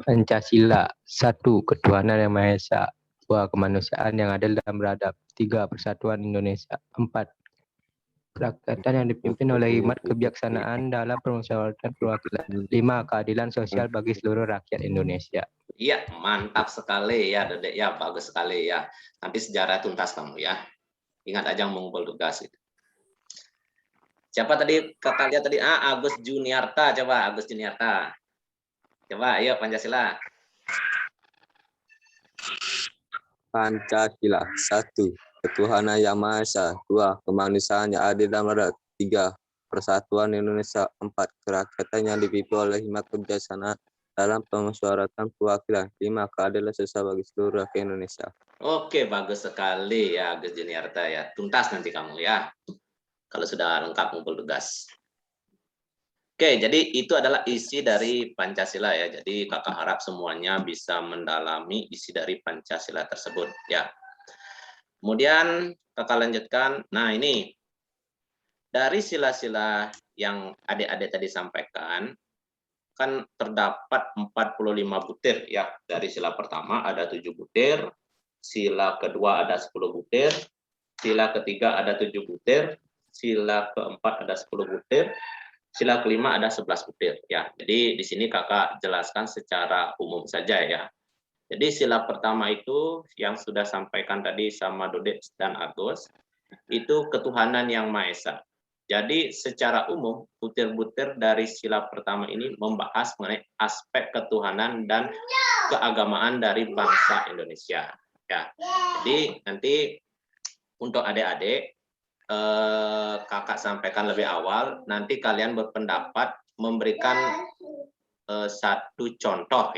Pancasila. 1. Ketuhanan yang Maha Esa. 2. Kemanusiaan yang adil dan beradab. 3. Persatuan Indonesia. 4. Kerakyatan yang dipimpin oleh hikmat kebijaksanaan dalam permusyawaratan perwakilan. 5. Keadilan sosial bagi seluruh rakyat Indonesia. Iya, mantap sekali ya, Dedek ya, bagus sekali ya. Nanti sejarah tuntas kamu ya. Ingat aja mengumpul tugas itu. Siapa tadi kakak lihat tadi? Agus Juniarta, coba Agus Juniarta. Coba, ayo Pancasila. Pancasila. 1. Ketuhanan yang Maha Esa. 2. Kemanusiaan yang adil dan beradab. 3. Persatuan Indonesia. 4. Kerakyatan yang dipimpin oleh hikmat kebijaksanaan dalam permusyawaratan perwakilan. 5. Keadilan sosial bagi seluruh rakyat Indonesia. Oke, bagus sekali ya Agus Juniarta ya. Tuntas nanti kamu ya. Kalau sudah lengkap ngumpul tugas. Oke, jadi itu adalah isi dari Pancasila ya. Jadi kakak harap semuanya bisa mendalami isi dari Pancasila tersebut ya. Kemudian kakak lanjutkan. Nah ini dari sila-sila yang adik-adik tadi sampaikan, kan terdapat 45 butir ya. Dari sila pertama ada 7 butir, sila kedua ada 10 butir, sila ketiga ada 7 butir, sila keempat ada 10 butir, sila kelima ada 11 butir ya. Jadi di sini kakak jelaskan secara umum saja ya. Jadi sila pertama itu yang sudah sampaikan tadi sama Dodek dan Agus, itu ketuhanan yang Maha Esa. Jadi secara umum butir-butir dari sila pertama ini membahas mengenai aspek ketuhanan dan keagamaan dari bangsa Indonesia ya. Jadi nanti untuk adik-adik kakak sampaikan lebih awal, nanti kalian berpendapat memberikan satu contoh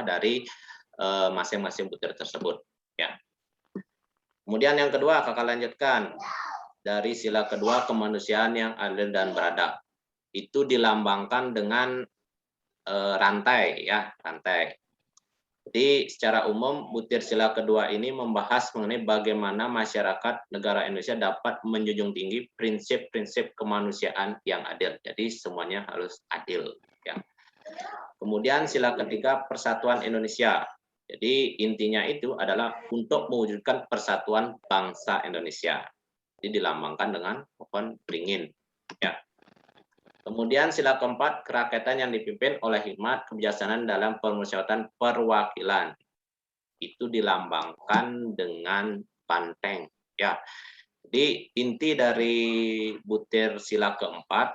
dari masing-masing butir tersebut ya. Kemudian yang kedua kakak lanjutkan dari sila kedua, kemanusiaan yang adil dan beradab. Itu dilambangkan dengan rantai ya, rantai. Jadi secara umum butir sila kedua ini membahas mengenai bagaimana masyarakat negara Indonesia dapat menjunjung tinggi prinsip-prinsip kemanusiaan yang adil. Jadi semuanya harus adil ya. Kemudian sila ketiga, persatuan Indonesia. Jadi intinya itu adalah untuk mewujudkan persatuan bangsa Indonesia. Jadi dilambangkan dengan pohon beringin ya. Kemudian sila keempat, kerakyatan yang dipimpin oleh hikmat kebijaksanaan dalam permusyawaratan perwakilan. Itu dilambangkan dengan banteng ya. Jadi inti dari butir sila keempat,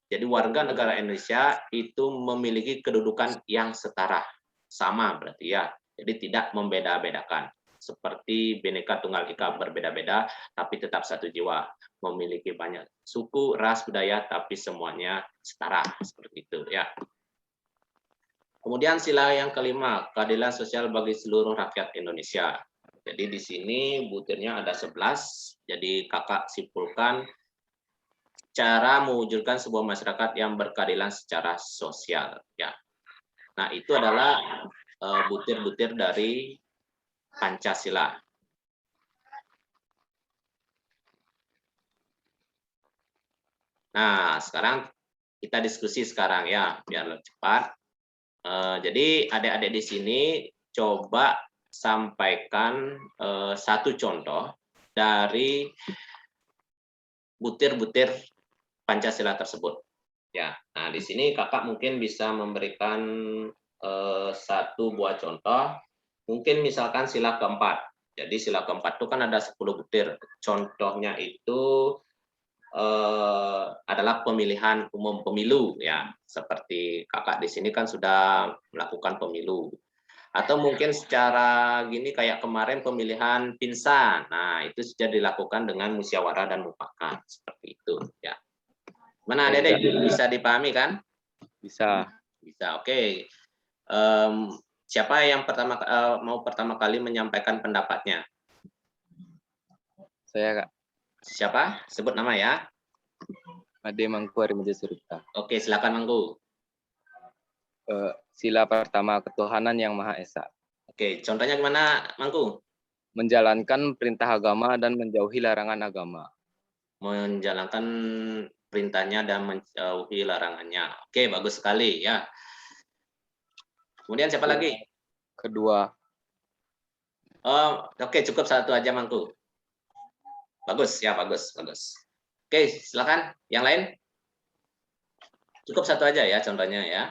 jadi warga negara Indonesia itu memiliki kedudukan yang setara, sama berarti ya. Jadi tidak membeda-bedakan. Seperti Bhinneka Tunggal Ika, berbeda-beda tapi tetap satu jiwa, memiliki banyak suku, ras, budaya tapi semuanya setara, seperti itu ya. Kemudian sila yang kelima, keadilan sosial bagi seluruh rakyat Indonesia. Jadi di sini butirnya ada 11. Jadi kakak simpulkan cara mewujudkan sebuah masyarakat yang berkeadilan secara sosial ya. Nah, itu adalah butir-butir dari Pancasila. Nah, sekarang kita diskusi sekarang ya, biar lebih cepat. Jadi adik-adik di sini coba sampaikan satu contoh dari butir-butir Pancasila tersebut. Ya, nah di sini kakak mungkin bisa memberikan satu buah contoh. Mungkin misalkan sila keempat. Jadi sila keempat itu kan ada 10 butir. Contohnya itu adalah pemilihan umum pemilu ya. Seperti kakak di sini kan sudah melakukan pemilu. Atau mungkin secara gini kayak kemarin pemilihan pinsan. Nah, itu sudah dilakukan dengan musyawarah dan mufakat seperti itu ya. Mana Dedek, bisa dipahami kan? Bisa. Bisa, oke. Siapa yang mau pertama kali menyampaikan pendapatnya? Saya, Kak. Siapa? Sebut nama ya. Ade Mangku Harimuja Suripta. Oke, silakan Mangku. Sila pertama, ketuhanan yang Maha Esa. Oke, contohnya gimana Mangku? Menjalankan perintah agama dan menjauhi larangan agama. Menjalankan perintahnya dan menjauhi larangannya. Oke, bagus sekali ya. Kemudian siapa lagi? Kedua. Oh, oke, cukup satu aja Mangku. Bagus, ya bagus. Oke, silakan. Yang lain? Cukup satu aja ya contohnya ya.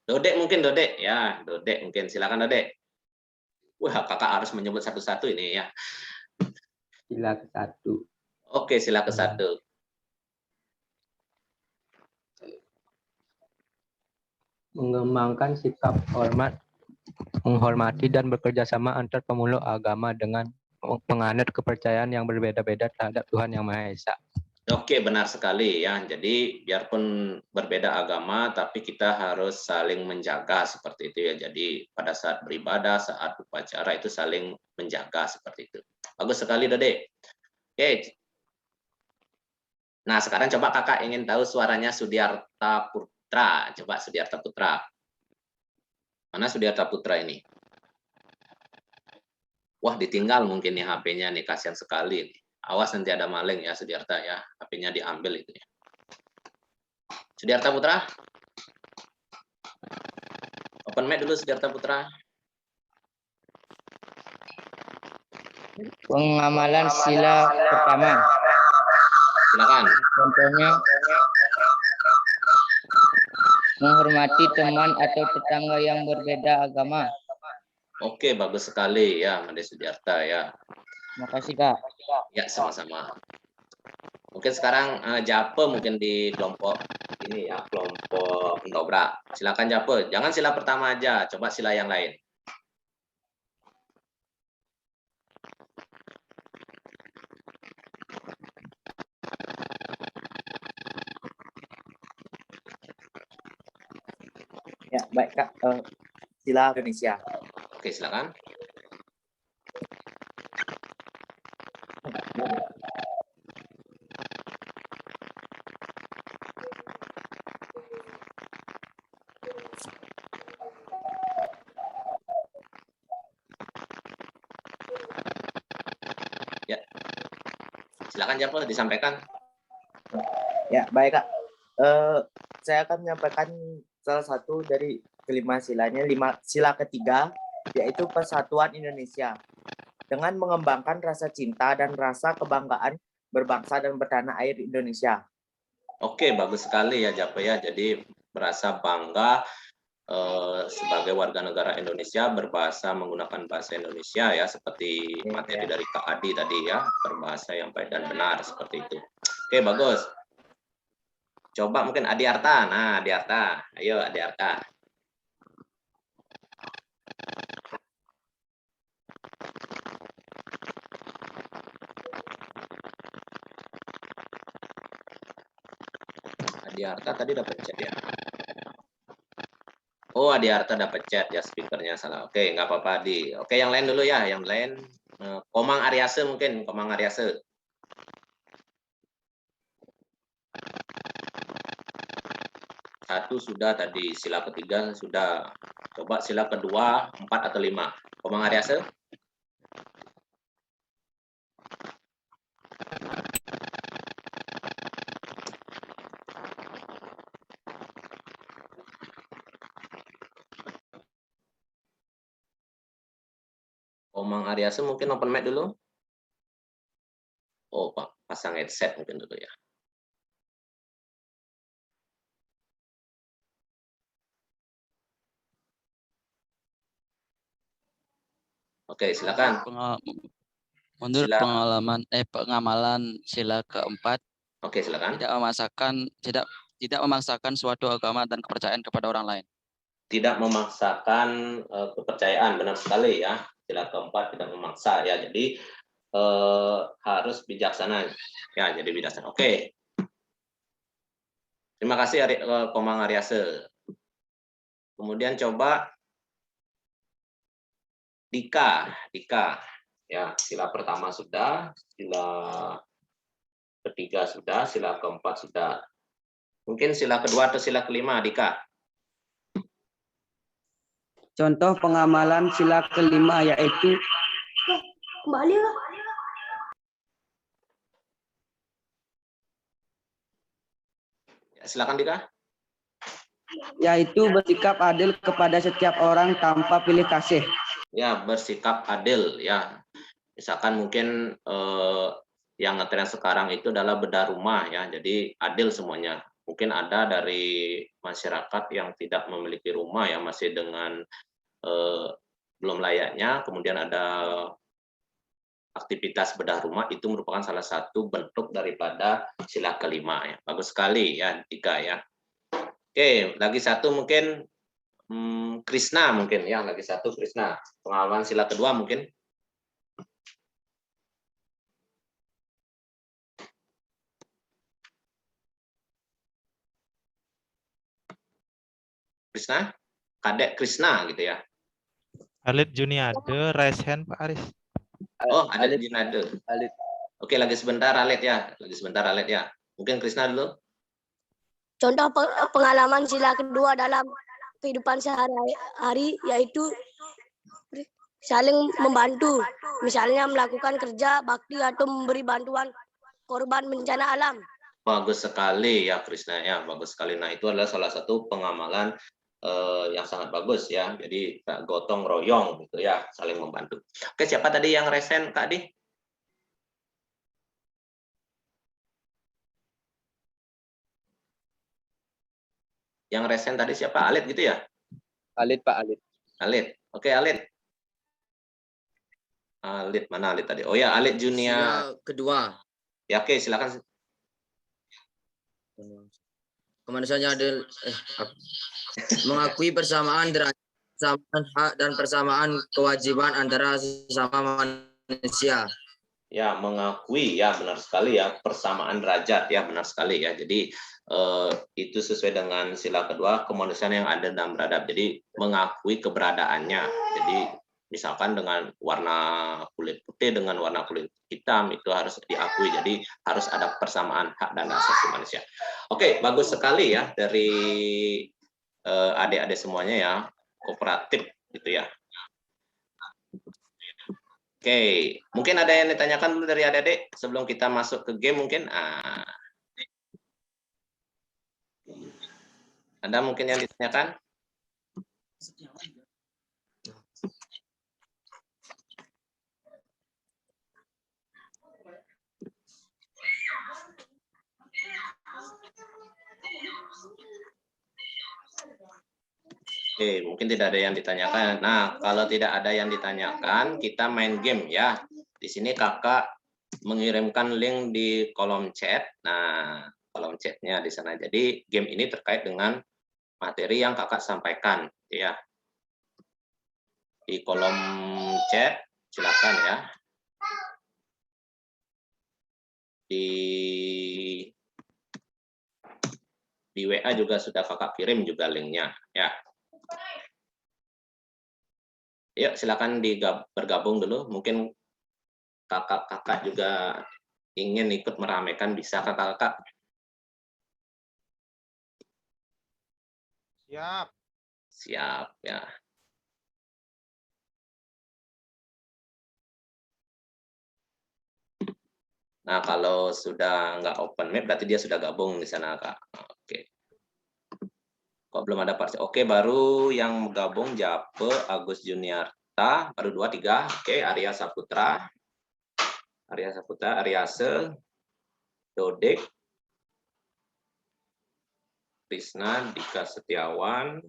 Dodek mungkin, Dodek. Ya, Dodek mungkin. Silakan Dodek. Wah, kakak harus menyebut satu-satu ini ya. Sila ke-1. Oke, sila ke-1. Mengembangkan sikap hormat, menghormati dan bekerja sama antar pemeluk agama dengan penganut kepercayaan yang berbeda-beda terhadap Tuhan Yang Maha Esa. Oke, benar sekali ya. Jadi biarpun berbeda agama, tapi kita harus saling menjaga seperti itu ya. Jadi pada saat beribadah, saat upacara itu saling menjaga seperti itu. Bagus sekali, Dode. Oke. Nah, sekarang coba kakak ingin tahu suaranya Sudiarta Putra. Coba Sudiarta Putra. Mana Sudiarta Putra ini? Wah, ditinggal mungkin nih HP-nya nih, kasihan sekali nih. Awas nanti ada maling ya Sudiarta ya, HP-nya diambil itu ya. Sudiarta Putra. Open mic dulu Sudiarta Putra. Pengamalan sila pertama. Silakan. Contohnya menghormati teman atau tetangga yang berbeda agama. Oke, bagus sekali ya Made Sudiarta ya. Makasih Kak. Ya, sama-sama. Mungkin sekarang Jape mungkin di kelompok ini ya, kelompok pendobrak. Silakan Jape. Jangan sila pertama aja, coba sila yang lain. Ya, baik Kak. Sila Indonesia. Oke, silakan. Ya. Silakan Japo disampaikan. Ya, baik Kak. Saya akan menyampaikan salah satu dari kelima silanya, sila ketiga, yaitu Persatuan Indonesia. Dengan mengembangkan rasa cinta dan rasa kebanggaan berbangsa dan bertanah air Indonesia. Oke, bagus sekali ya Japo ya. Jadi merasa bangga sebagai warga negara Indonesia berbahasa menggunakan bahasa Indonesia ya, seperti materi dari Kak Adi tadi ya, berbahasa yang baik dan benar seperti itu. Oke, bagus. Coba mungkin Adi Arta. Nah, Adi Arta. Ayo Adi Arta. Adi Arta tadi dapat chat ya. Oh, Adi Arta dapat chat ya, speakernya salah. Oke, nggak apa-apa Adi. Oke, yang lain dulu ya, yang lain. Komang Aryase mungkin, Komang Aryase. Satu sudah tadi, sila ketiga sudah. Coba sila kedua, 4 atau 5. Komang Aryase. Komang Aryase mungkin open mic dulu. Oh, Pak, pasang headset mungkin dulu ya. Oke, silakan. Menurut pengamalan sila keempat, oke, silakan. Tidak memaksakan suatu agama dan kepercayaan kepada orang lain. Tidak memaksakan kepercayaan, benar sekali ya. Sila keempat tidak memaksa ya. Jadi harus bijaksana ya. Jadi bijaksana. Oke. Terima kasih Komang Aryase. Kemudian coba Dika. Ya, sila pertama sudah, sila ketiga sudah, sila keempat sudah. Mungkin sila kedua atau sila kelima, Dika. Contoh pengamalan sila kelima yaitu Silakan Dika. Yaitu bersikap adil kepada setiap orang tanpa pilih kasih. Ya, bersikap adil ya. Misalkan mungkin yang ngetren sekarang itu adalah bedah rumah ya. Jadi adil semuanya. Mungkin ada dari masyarakat yang tidak memiliki rumah ya, masih dengan belum layaknya. Kemudian ada aktivitas bedah rumah, itu merupakan salah satu bentuk daripada sila kelima ya. Bagus sekali ya Dika ya. Oke, lagi satu mungkin Krishna mungkin ya, lagi satu Krishna. Pengalaman sila kedua mungkin. Krishna, Kadek Krishna gitu ya. Alit Juniade, raise hand Pak Aris. Oh, ada Juniade. Oke, lagi sebentar Alit ya. Lagi sebentar Alit ya. Mungkin Krishna dulu. Contoh pengalaman sila kedua dalam kehidupan sehari-hari yaitu saling membantu. Misalnya melakukan kerja bakti atau memberi bantuan korban bencana alam. Bagus sekali ya Krishna ya, bagus sekali. Nah, itu adalah salah satu pengamalan yang sangat bagus ya. Jadi gotong royong gitu ya, saling membantu. Oke, siapa tadi yang resen Kak Adi? Yang resen tadi siapa? Alit gitu ya? Alit Pak, Alit. Alit. Oke, Alit. Alit mana Alit tadi? Oh ya, Alit Junior kedua. Ya, oke, silakan. Kemanusiaannya adil, mengakui persamaan derajat, persamaan hak dan persamaan kewajiban antara sesama manusia. Ya, mengakui ya, benar sekali ya, persamaan derajat ya, benar sekali ya. Jadi itu sesuai dengan sila kedua, kemanusiaan yang ada dan beradab. Jadi mengakui keberadaannya. Jadi misalkan dengan warna kulit putih dengan warna kulit hitam itu harus diakui. Jadi harus ada persamaan hak dan asasi manusia. Oke, bagus sekali ya dari adik-adik semuanya ya, kooperatif gitu ya. Oke, mungkin ada yang ditanyakan dulu dari adik-adik sebelum kita masuk ke game mungkin. Ada mungkin yang ditanyakan? Oke, mungkin tidak ada yang ditanyakan. Nah, kalau tidak ada yang ditanyakan, kita main game ya. Di sini kakak mengirimkan link di kolom chat. Nah, kolom chatnya di sana. Jadi game ini terkait dengan materi yang kakak sampaikan, ya. Di kolom chat, silakan ya. Di WA juga sudah kakak kirim juga linknya, ya. Yuk, silakan bergabung dulu. Mungkin kakak-kakak juga ingin ikut meramaikan, bisa kakak-kakak. Siap. Siap, ya. Nah, kalau sudah nggak open map, berarti dia sudah gabung di sana, Kak. Oke. Kok belum ada partai? Oke, baru yang gabung Jape, Agus Juniarta, baru 2, 3. Oke, Arya Saputra, Aryase, Dodek, Krishna, Dika Setiawan,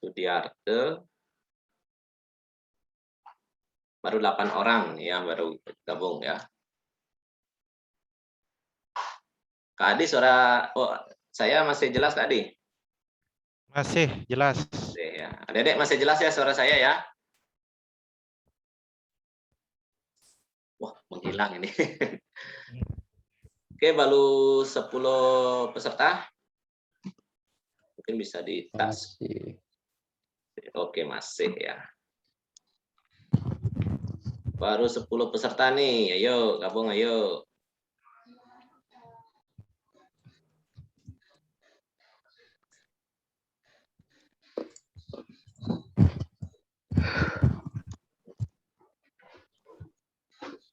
Sudiarte, baru 8 orang yang baru gabung ya. Kak Adi, suara saya masih jelas Kak Adi? Masih jelas. Ya. Adik-adik masih jelas ya suara saya ya? Wah, menghilang ini. Oke, baru 10 peserta. Mungkin bisa di-tas. Oke, masih ya. Baru 10 peserta nih. Ayo, gabung ayo.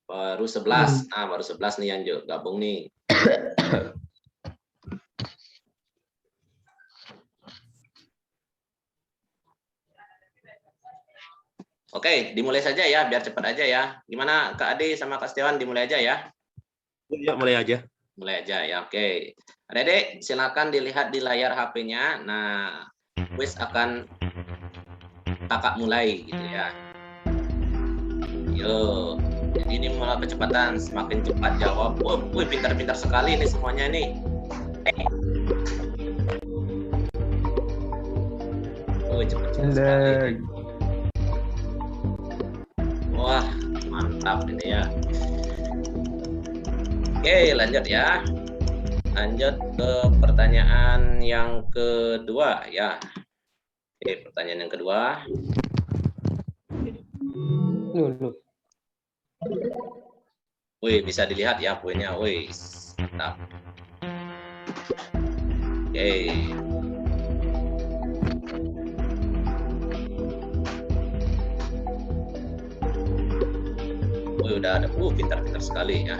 Baru 11. Nah, baru 11 nih yang gabung nih. Oke, dimulai saja ya, biar cepat aja ya. Gimana Kak Ade sama Kak Setiawan, dimulai aja ya? Ya, mulai aja. Mulai aja ya, oke. Adik-adik, silakan dilihat di layar HP-nya. Nah, kuis akan kakak mulai gitu ya. Yuk, jadi ini mulai kecepatan, semakin cepat jawab. Wih, pintar-pintar sekali ini semuanya nih. Cepat-cepat sekali. Wah, mantap ini ya. Oke, lanjut ya. Lanjut ke pertanyaan yang kedua ya. Oke, pertanyaan yang kedua. Wih, bisa dilihat ya poinnya. Wih, mantap. Oke. Wih, udah ada. Pintar-pintar sekali ya.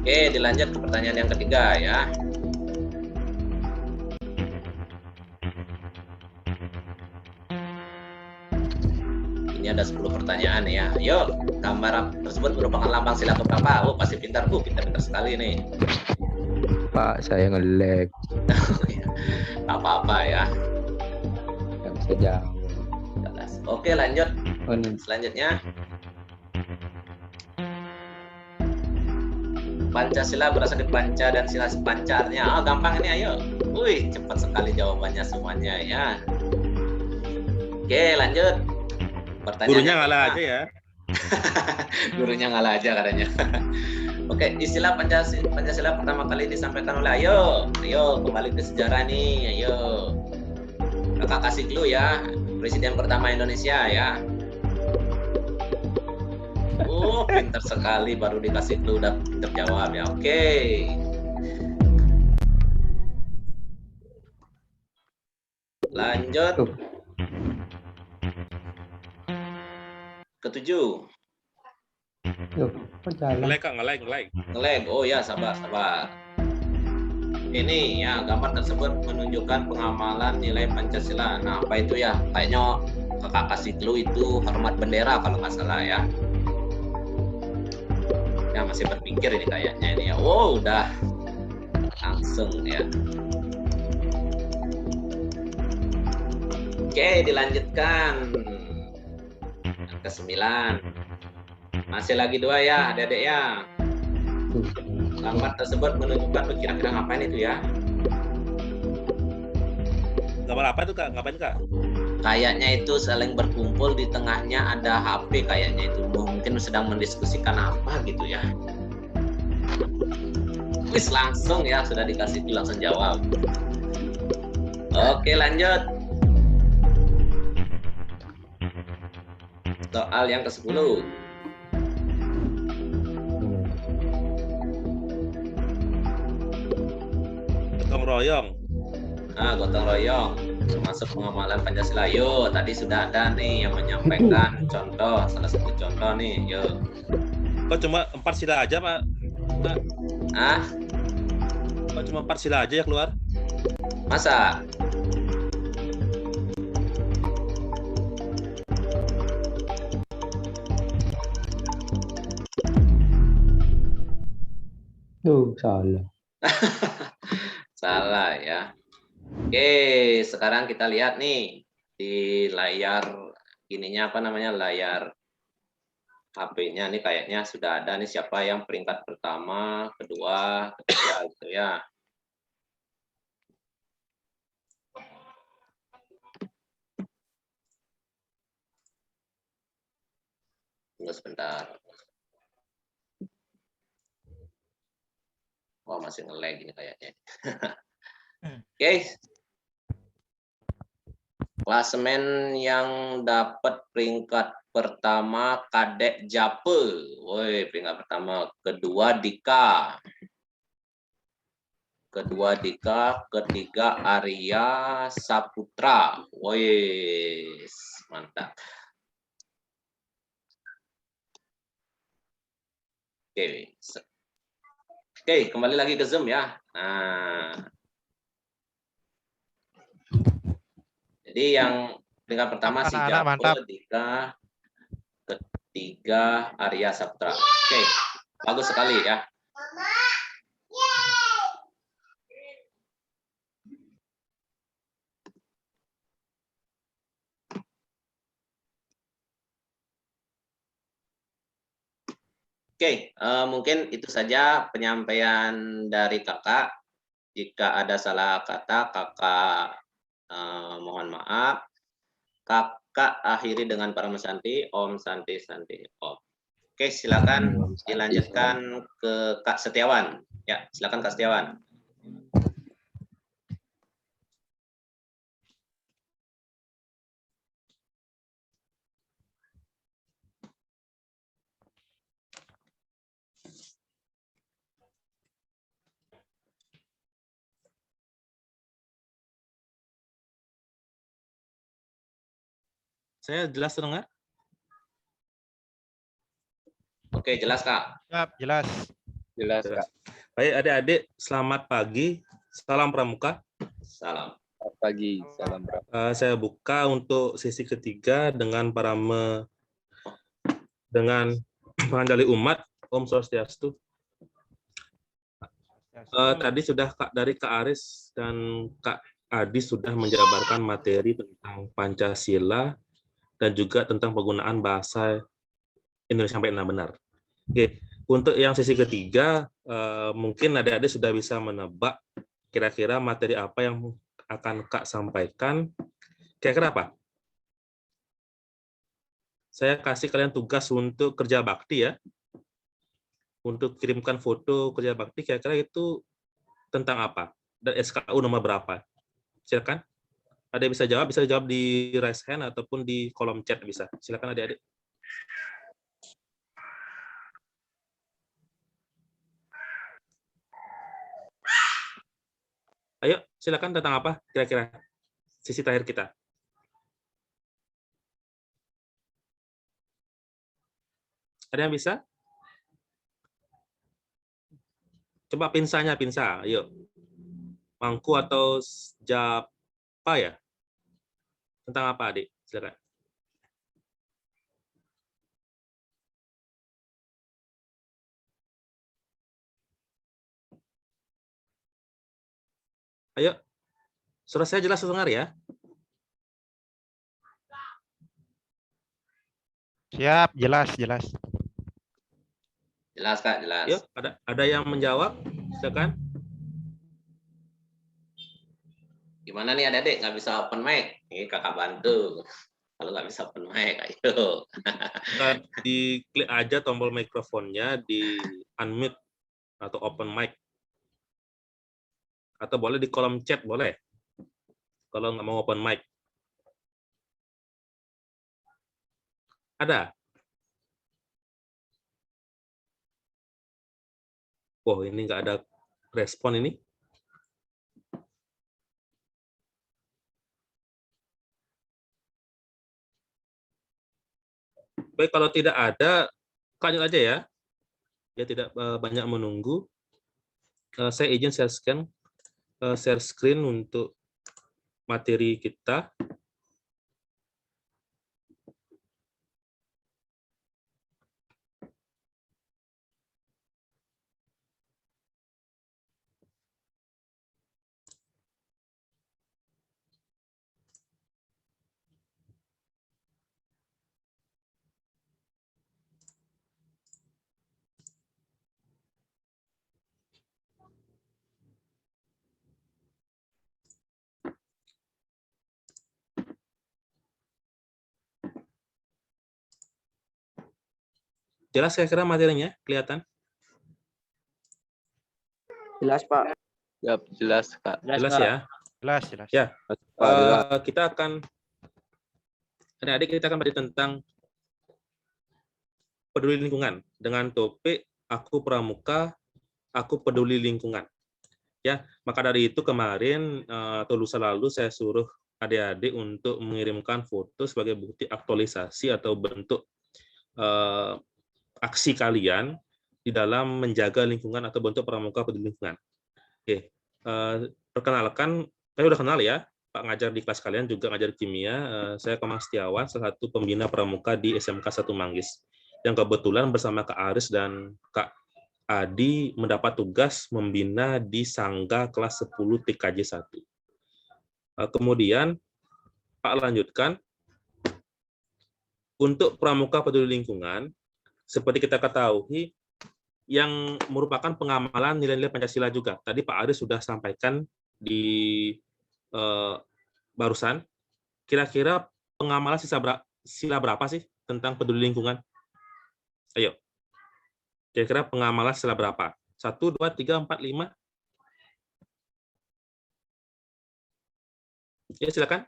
Oke, dilanjut ke pertanyaan yang ketiga ya. Ini ada 10 pertanyaan ya. Yuk, gambar tersebut merupakan lambang sila keberapa? Oh, pasti pintar. Pintar-pintar sekali nih. Pak, saya nge-lag. Apa-apa ya. Nggak bisa jawab. Oke, lanjut. Selanjutnya. Pancasila berasal dari panca dan sila sepancarnya. Gampang ini, ayo. Wih, cepat sekali jawabannya semuanya ya. Oke, lanjut. Pertanyaan Gurunya ngalah aja ya. Gurunya ngalah aja katanya. Oke, istilah Pancasila pertama kali disampaikan oleh ayo kembali ke sejarah nih, ayo. Kakak kasih clue ya. Presiden pertama Indonesia ya. Pintar sekali, baru dikasih clue udah pintar jawab ya. Oke. Lanjut. Ketujuh. Ngelag. Oh ya, sabar. Ini ya, gambar tersebut menunjukkan pengamalan nilai Pancasila. Nah, apa itu ya? Kayaknya kakak kasih clue itu hormat bendera kalau nggak salah ya. Ya, masih berpikir ini kayaknya ini ya. Wow, udah langsung ya. Oke, dilanjutkan. Yang ke-9. Masih lagi 2 ya, adik-adik ya. Gambar tersebut menunjukkan kira-kira ngapain itu ya? Gambar apa itu Kak? Ngapain Kak? Kayaknya itu saling berkumpul, di tengahnya ada HP kayaknya itu. Mungkin sedang mendiskusikan apa gitu ya. Wis langsung ya, sudah dikasih langsung jawab. Oke, lanjut. Soal yang ke-10. Gotong royong. Gotong royong termasuk pengamalan Pancasila. Yuk, tadi sudah ada nih yang menyampaikan contoh, salah satu contoh nih. Yuk. Kok cuma 4 sila aja Pak? Kok cuma 4 sila aja ya keluar? Masa? Salah. Salah ya. Oke, sekarang kita lihat nih di layar ininya apa namanya, layar HP-nya nih kayaknya sudah ada nih siapa yang peringkat pertama, kedua, ketiga gitu ya. Tunggu sebentar. Wah, masih nge-lag ini kayaknya. Oke. Klasemen yang dapat peringkat pertama Kadek Jape. Woi, peringkat pertama. Kedua Dika. kedua Dika, ketiga Arya Saputra. Wes, mantap. Oke, kembali lagi ke Zoom ya. Nah, jadi yang peringkat pertama si Jago, Dika, ketiga Arya Saputra. Oke, bagus sekali ya. Oke, mungkin itu saja penyampaian dari kakak. Jika ada salah kata, kakak mohon maaf. Kakak akhiri dengan Param Santi, Om Santi Santi Om. Oke, silakan dilanjutkan ke Kak Setiawan. Ya, silakan Kak Setiawan. Saya jelas terdengar? Oke, jelas Kak. Jelas. Jelas Kak. Baik adik-adik, selamat pagi. Salam Pramuka. Salam. Selamat pagi. Salam Pramuka. Saya buka untuk sesi ketiga dengan dengan pengendali umat. Om Swastiastu. Tadi sudah dari Kak Aris dan Kak Adi sudah menjabarkan materi tentang Pancasila dan juga tentang penggunaan bahasa Indonesia sampai benar. Oke, untuk yang sesi ketiga, mungkin adik-adik sudah bisa menebak kira-kira materi apa yang akan Kak sampaikan. Kira-kira apa? Saya kasih kalian tugas untuk kerja bakti ya. Untuk kirimkan foto kerja bakti, kira-kira itu tentang apa? Dan SKU nomor berapa? Silakan. Ada yang bisa jawab di raise hand ataupun di kolom chat bisa. Silakan adik-adik. Ayo, silakan tentang apa kira-kira sisi terakhir kita. Ada yang bisa? Coba pinsanya, pinsa. Ayo. Mangku atau Japa ya? Tentang apa, adik? Silakan. Ayo. Suara saya jelas terdengar ya? Siap, jelas. Jelas Kak, jelas. Yuk, ada yang menjawab? Silakan. Gimana nih adik-adik, nggak bisa open mic? Ini kakak bantu. Kalau nggak bisa open mic, ayo. Diklik aja tombol mikrofonnya, di unmute atau open mic. Atau boleh di kolom chat, boleh. Kalau nggak mau open mic. Ada? Oh, ini nggak ada respon ini. Baik, kalau tidak ada, lanjut aja ya. Ya tidak banyak menunggu. Saya izin share screen untuk materi kita. Jelas kira-kira materinya? Kelihatan? Jelas, Pak. Ya, jelas, Kak. Jelas ya? Jelas. Ya, kita akan belajar tentang peduli lingkungan dengan topik Aku Pramuka, Aku Peduli Lingkungan. Ya, maka dari itu kemarin atau lusa lalu saya suruh adik-adik untuk mengirimkan foto sebagai bukti aktualisasi atau bentuk aksi kalian di dalam menjaga lingkungan atau bentuk pramuka peduli lingkungan. Oke, perkenalkan, saya udah kenal ya, Pak ngajar di kelas kalian juga ngajar kimia. Saya Kemang Setiawan, salah satu pembina pramuka di SMK 1 Manggis. Yang kebetulan bersama Kak Aris dan Kak Adi mendapat tugas membina di Sangga kelas 10 TKJ 1. Kemudian Pak lanjutkan, untuk pramuka peduli lingkungan, seperti kita ketahui, yang merupakan pengamalan nilai-nilai Pancasila juga. Tadi Pak Aris sudah sampaikan di barusan, kira-kira pengamalan sila berapa sih tentang peduli lingkungan? Ayo. Kira-kira pengamalan sila berapa? 1, 2, 3, 4, 5? Ya, silakan.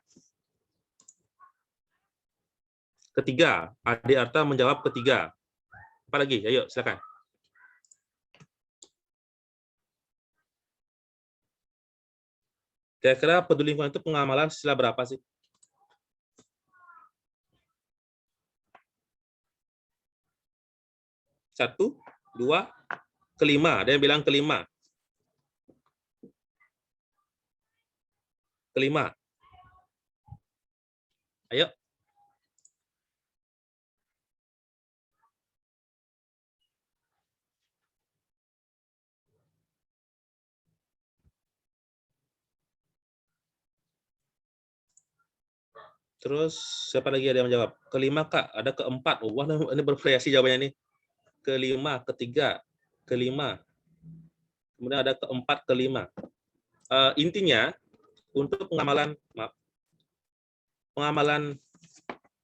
Ketiga, Adi Arta menjawab ketiga. Apa lagi? Ayo, silakan. Kira-kira peduli lingkungan itu pengamalan sila berapa sih? Satu, dua, kelima. Ada yang bilang kelima. Kelima. Ayo. Terus siapa lagi ada yang menjawab? Kelima, Kak. Ada keempat. Wah, ini bervariasi jawabannya nih. Kelima, ketiga, kelima. Kemudian ada keempat, kelima. Intinya, untuk pengamalan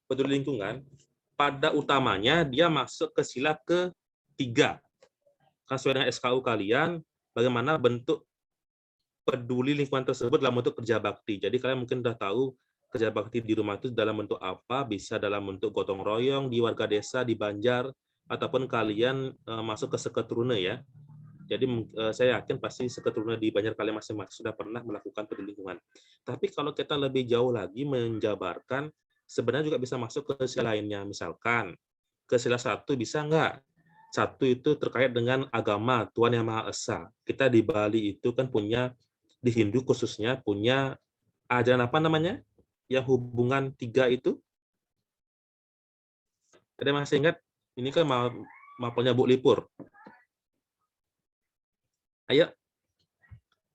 peduli lingkungan, pada utamanya dia masuk ke sila ketiga. Kan sesuai dengan SKU kalian, bagaimana bentuk peduli lingkungan tersebut dalam bentuk kerja bakti. Jadi kalian mungkin sudah tahu kerja bakti di rumah itu dalam bentuk apa, bisa dalam bentuk gotong royong di warga desa, di Banjar, ataupun kalian masuk ke seketrune ya. Jadi saya yakin pasti seketrune di Banjar kalian masing-masing sudah pernah melakukan peduli lingkungan. Tapi kalau kita lebih jauh lagi menjabarkan, sebenarnya juga bisa masuk ke sila lainnya. Misalkan, ke sila 1 bisa nggak? 1 itu terkait dengan agama, Tuhan Yang Maha Esa. Kita di Bali itu kan punya, di Hindu khususnya, punya ajaran apa namanya? Yang hubungan 3 itu? Ada masih ingat? Ini kan mapelnya Bu Lipur. Ayo,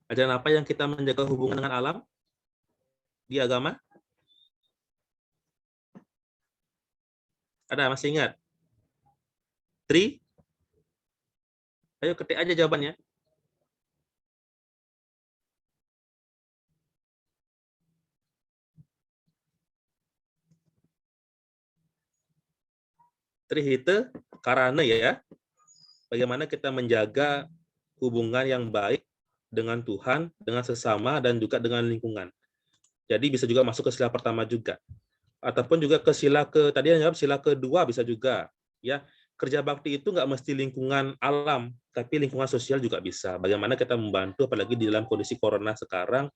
ajaran apa yang kita menjaga hubungan dengan alam di agama? Ada masih ingat? Tri? Ayo ketik aja jawabannya. Trihite karana ya. Bagaimana kita menjaga hubungan yang baik dengan Tuhan, dengan sesama, dan juga dengan lingkungan. Jadi bisa juga masuk ke sila pertama juga. Ataupun juga ke sila tadi yang jawab sila kedua bisa juga. Ya, kerja bakti itu nggak mesti lingkungan alam, tapi lingkungan sosial juga bisa. Bagaimana kita membantu, apalagi di dalam kondisi corona sekarang,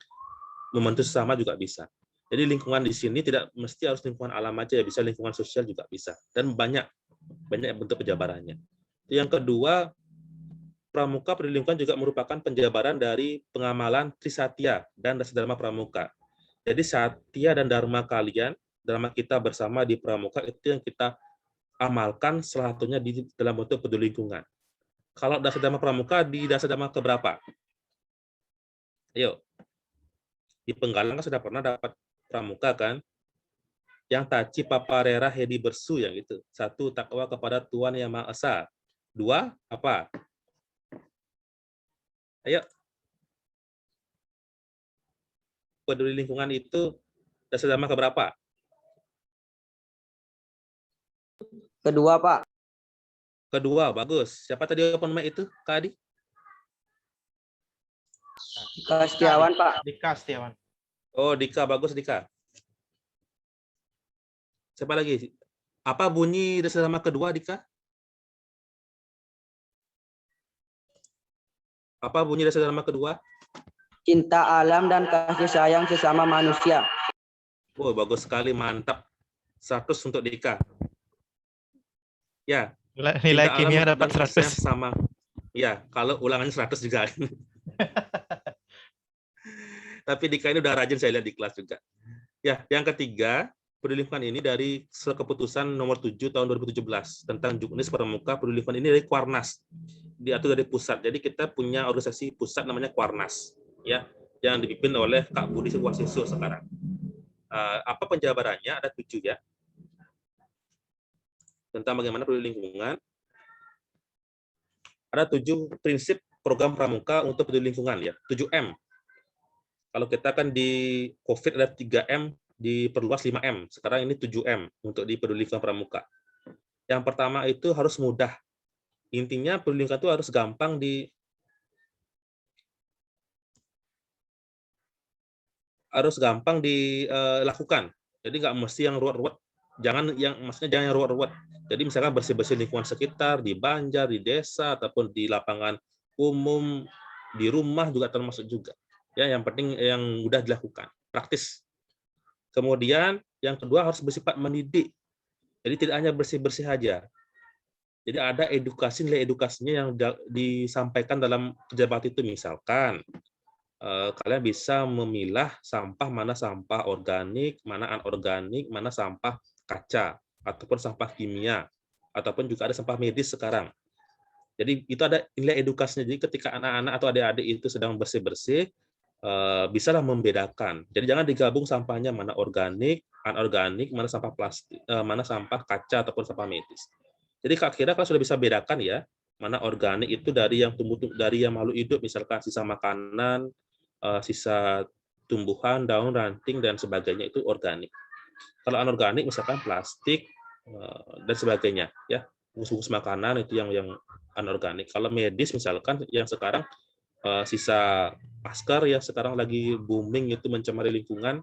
membantu sesama juga bisa. Jadi lingkungan di sini tidak mesti harus lingkungan alam aja, ya bisa lingkungan sosial juga bisa. Dan banyak bentuk penjabarannya. Yang kedua, pramuka peduli lingkungan juga merupakan penjabaran dari pengamalan Trisatya dan Dasa Dharma Pramuka. Jadi Satya dan Dharma kalian, Dharma kita bersama di pramuka itu yang kita amalkan salah satunya di dalam bentuk peduli lingkungan. Kalau Dasa Dharma Pramuka di Dasa Dharma keberapa? Ayo. Di Penggalang kan sudah pernah dapat pramuka kan? Yang Taci Paparera Hedi Bersu yang itu. 1, takwa kepada Tuhan Yang Maha Esa. 2, apa? Ayo. Peduli lingkungan itu Dasa Dharma keberapa? Kedua, Pak. Kedua, bagus. Siapa tadi open mic itu, Kak Adi? Dika Setiawan, Pak. Dika Setiawan. Oh, Dika, bagus Dika. Siapa lagi? Apa bunyi Dasa Dharma kedua, Dika? Apa bunyi Dasa Dharma kedua? cinta alam, dan kasih sayang sesama manusia. Oh, bagus sekali, mantap. 100 untuk Dika. Ya. Nilai cinta kimia alam dapat dan kasih 100. sayang sama. Ya, kalau ulangannya 100 juga. Tapi Dika ini udah rajin saya lihat di kelas juga. Ya, yang ketiga, peduli lingkungan ini dari keputusan nomor 7 tahun 2017 tentang juknis pramuka peduli lingkungan ini dari Kuarnas. Diatur dari pusat. Jadi kita punya organisasi pusat namanya Kuarnas, ya, yang dipimpin oleh Kak Budi Wasiso sekarang. Apa penjabarannya? Ada 7 ya. Tentang bagaimana peduli lingkungan. Ada 7 prinsip program pramuka untuk peduli lingkungan ya. 7M. Kalau kita kan di COVID ada 3M, diperluas 5M. Sekarang ini 7M untuk di peduli lingkungan pramuka. Yang pertama itu harus mudah. Intinya peduli lingkungan itu harus gampang dilakukan. Jadi nggak mesti yang ruwet-ruwet. Jangan yang ruwet-ruwet. Jadi misalkan bersih-bersih lingkungan sekitar di Banjar, di desa ataupun di lapangan umum, di rumah juga termasuk juga. Ya, yang penting yang mudah dilakukan, praktis. Kemudian yang kedua harus bersifat mendidik. Jadi tidak hanya bersih-bersih saja. Jadi ada edukasi, nilai edukasinya yang disampaikan dalam kerja bakti itu. Misalkan kalian bisa memilah sampah, mana sampah organik, mana anorganik, mana sampah kaca, ataupun sampah kimia, ataupun juga ada sampah medis sekarang. Jadi itu ada nilai edukasinya. Jadi ketika anak-anak atau adik-adik itu sedang bersih-bersih, bisalah membedakan. Jadi jangan digabung sampahnya mana organik, anorganik, mana sampah plastik, mana sampah kaca ataupun sampah medis. Jadi kira-kira kalau sudah bisa bedakan ya, mana organik itu dari yang dari yang makhluk hidup, misalkan sisa makanan, sisa tumbuhan, daun, ranting dan sebagainya itu organik. Kalau anorganik misalkan plastik dan sebagainya ya, bungkus makanan itu yang anorganik. Kalau medis misalkan yang sekarang sisa masker yang sekarang lagi booming itu mencemari lingkungan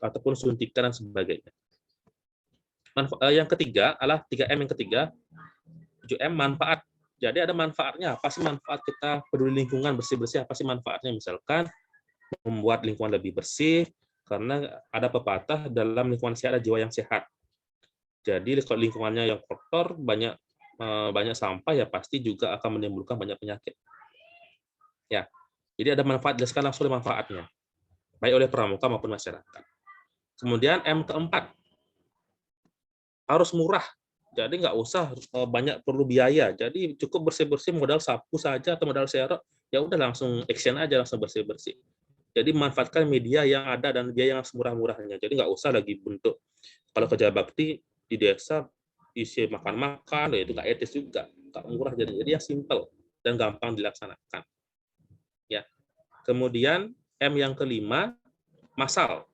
ataupun suntikan dan sebagainya. Yang ketiga adalah 3M yang ketiga, 7M manfaat. Jadi ada manfaatnya. Apa sih manfaat kita peduli lingkungan, bersih-bersih? Apa sih manfaatnya? Misalkan membuat lingkungan lebih bersih, karena ada pepatah dalam lingkungan sehat ada jiwa yang sehat. Jadi kalau lingkungannya yang kotor, banyak sampah ya pasti juga akan menimbulkan banyak penyakit. Ya, jadi ada manfaat, jelaskan langsung manfaatnya, baik oleh pramuka maupun masyarakat. Kemudian M keempat, harus murah. Jadi nggak usah banyak perlu biaya. Jadi cukup bersih-bersih modal sapu saja atau modal serok, ya udah langsung action aja, langsung bersih-bersih. Jadi manfaatkan media yang ada dan biaya yang semurah-murahnya. Jadi nggak usah lagi bentuk, kalau kerja bakti di desa isi makan-makan, ya itu nggak etis juga, nggak murah. Jadi yang simple dan gampang dilaksanakan. Ya. Kemudian M yang kelima, massal.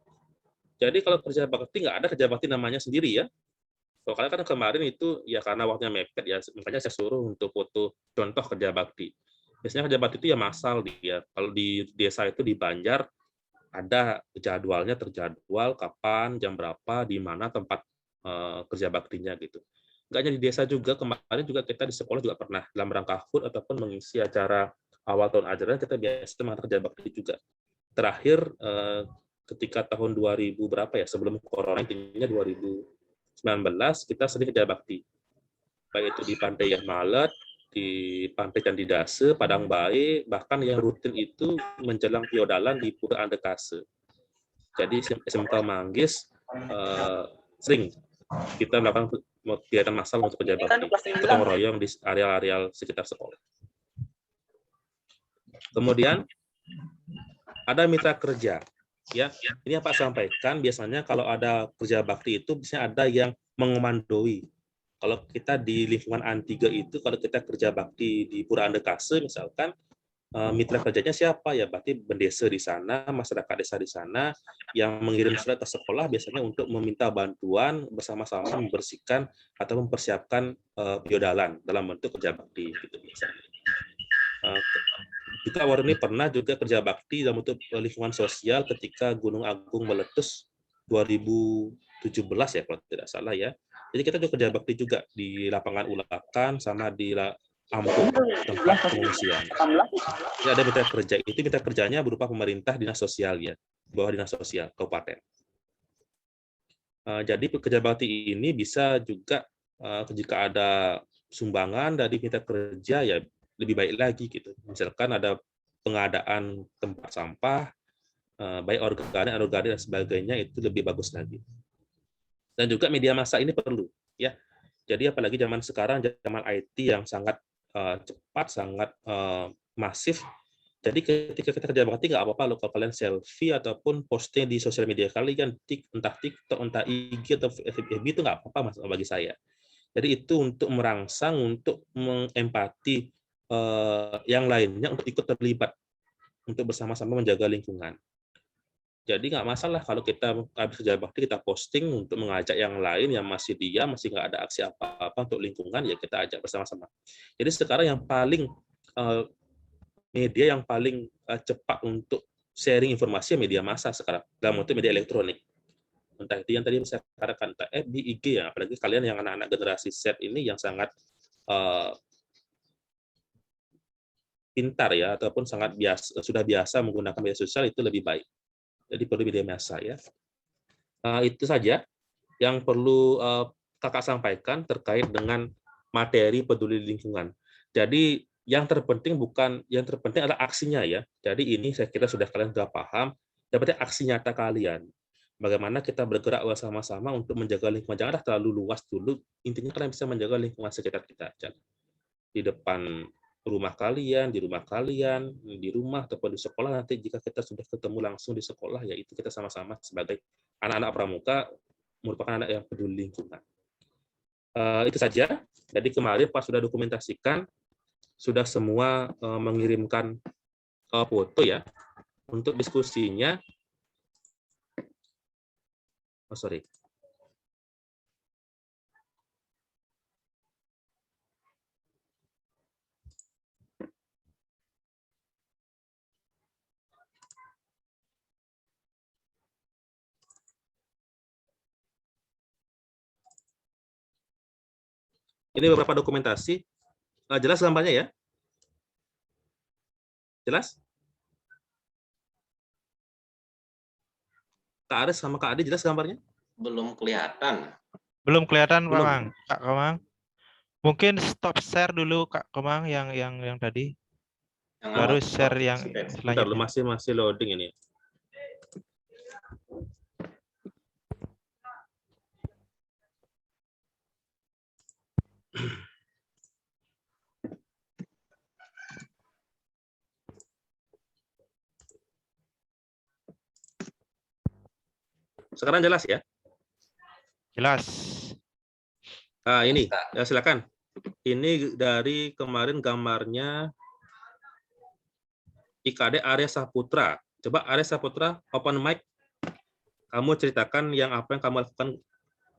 Jadi kalau kerja bakti nggak ada kerja bakti namanya sendiri ya. Kalau kalian kan kemarin itu ya karena waktunya mepet ya, makanya saya suruh untuk foto contoh kerja bakti. Biasanya kerja bakti itu ya massal dia. Kalau di desa itu di Banjar ada jadwalnya, terjadwal kapan, jam berapa, di mana tempat kerja baktinya gitu. Nggak hanya di desa juga, kemarin juga kita di sekolah juga pernah dalam rangka HUT ataupun mengisi acara awal tahun ajaran kita biasa mengadakan kerja bakti juga. Terakhir ketika tahun 2000 berapa ya, sebelum corona, intinya 2019 kita sering kerja bakti. Baik itu di Pantai Malet, di Pantai Candidase, Padang Bae, bahkan yang rutin itu menjelang Piodalan di Pura Andekase. Jadi SMK Manggis sering kita melakukan kegiatan massal untuk kerja bakti, gotong royong di area-area sekitar sekolah. Kemudian ada mitra kerja. Ya, ini yang Pak sampaikan, biasanya kalau ada kerja bakti itu biasanya ada yang mengomandoi. Kalau kita di lingkungan Antiga itu, kalau kita kerja bakti di Pura Andekase misalkan, mitra kerjanya siapa ya? Berarti bendesa di sana, masyarakat desa di sana yang mengirim surat ke sekolah biasanya untuk meminta bantuan bersama-sama membersihkan atau mempersiapkan piodalan dalam bentuk kerja bakti gitu biasanya. Juga Warni pernah juga kerja bakti dalam bentuk lingkungan sosial ketika Gunung Agung meletus 2017 ya kalau tidak salah ya. Jadi kita juga kerja bakti juga di lapangan Ulakan sama di Ampung, tempat pengungsian. Ini ada mitra kerja. Itu mitra kerjanya berupa pemerintah, dinas sosial ya, bawah dinas sosial kabupaten. Jadi pekerja bakti ini bisa juga jika ada sumbangan dari mitra kerja ya lebih baik lagi gitu. Misalkan ada pengadaan tempat sampah, baik organik dan sebagainya, itu lebih bagus lagi. Dan juga media massa ini perlu ya. Jadi apalagi zaman sekarang, zaman IT yang sangat cepat, sangat masif. Jadi ketika kita kerja bakti nggak apa-apa loh kalau kalian selfie ataupun posting di sosial media kalian, entah TikTok, entah IG atau FB, itu nggak apa-apa mas bagi saya. Jadi itu untuk merangsang, untuk mengempati yang lainnya untuk ikut terlibat, untuk bersama-sama menjaga lingkungan. Jadi nggak masalah kalau kita habis kerja bakti kita posting untuk mengajak yang lain yang masih diam, masih nggak ada aksi apa-apa untuk lingkungan, ya kita ajak bersama-sama. Jadi sekarang yang paling media yang paling cepat untuk sharing informasi media massa sekarang dalam bentuk media elektronik. Entah itu yang tadi saya katakan, entah FB, IG ya, apalagi kalian yang anak-anak generasi Z ini yang sangat pintar ya, ataupun sangat sudah biasa menggunakan media sosial, itu lebih baik. Jadi perlu media massa ya. Itu saja yang perlu kakak sampaikan terkait dengan materi peduli lingkungan. Jadi yang terpenting adalah aksinya ya. Jadi ini saya kira kalian sudah paham. Dapatnya aksi nyata kalian. Bagaimana kita bergerak bersama-sama untuk menjaga lingkungan. Janganlah terlalu luas dulu. Intinya kalian bisa menjaga lingkungan sekitar kita aja. Di depan rumah kalian, di rumah ataupun di sekolah, nanti jika kita sudah ketemu langsung di sekolah, yaitu kita sama-sama sebagai anak-anak pramuka merupakan anak yang peduli lingkungan. Itu saja. Jadi kemarin pas sudah dokumentasikan, sudah semua mengirimkan foto ya untuk diskusinya. Oh sorry. Ini beberapa dokumentasi. Jelas gambarnya ya? Jelas? Kak Aris sama Kak Adi jelas gambarnya? Belum kelihatan. Belum kelihatan, Belum. Komang. Kak Komang. Mungkin stop share dulu Kak Komang yang tadi. Yang Baru awal. share yang Bentar, selanjutnya. masih loading ini. Sekarang jelas ya? Jelas. Nah, ini ya, silakan. Ini dari kemarin gambarnya IKD Arya Saputra. Coba Arya Saputra open mic. Kamu ceritakan apa yang kamu lakukan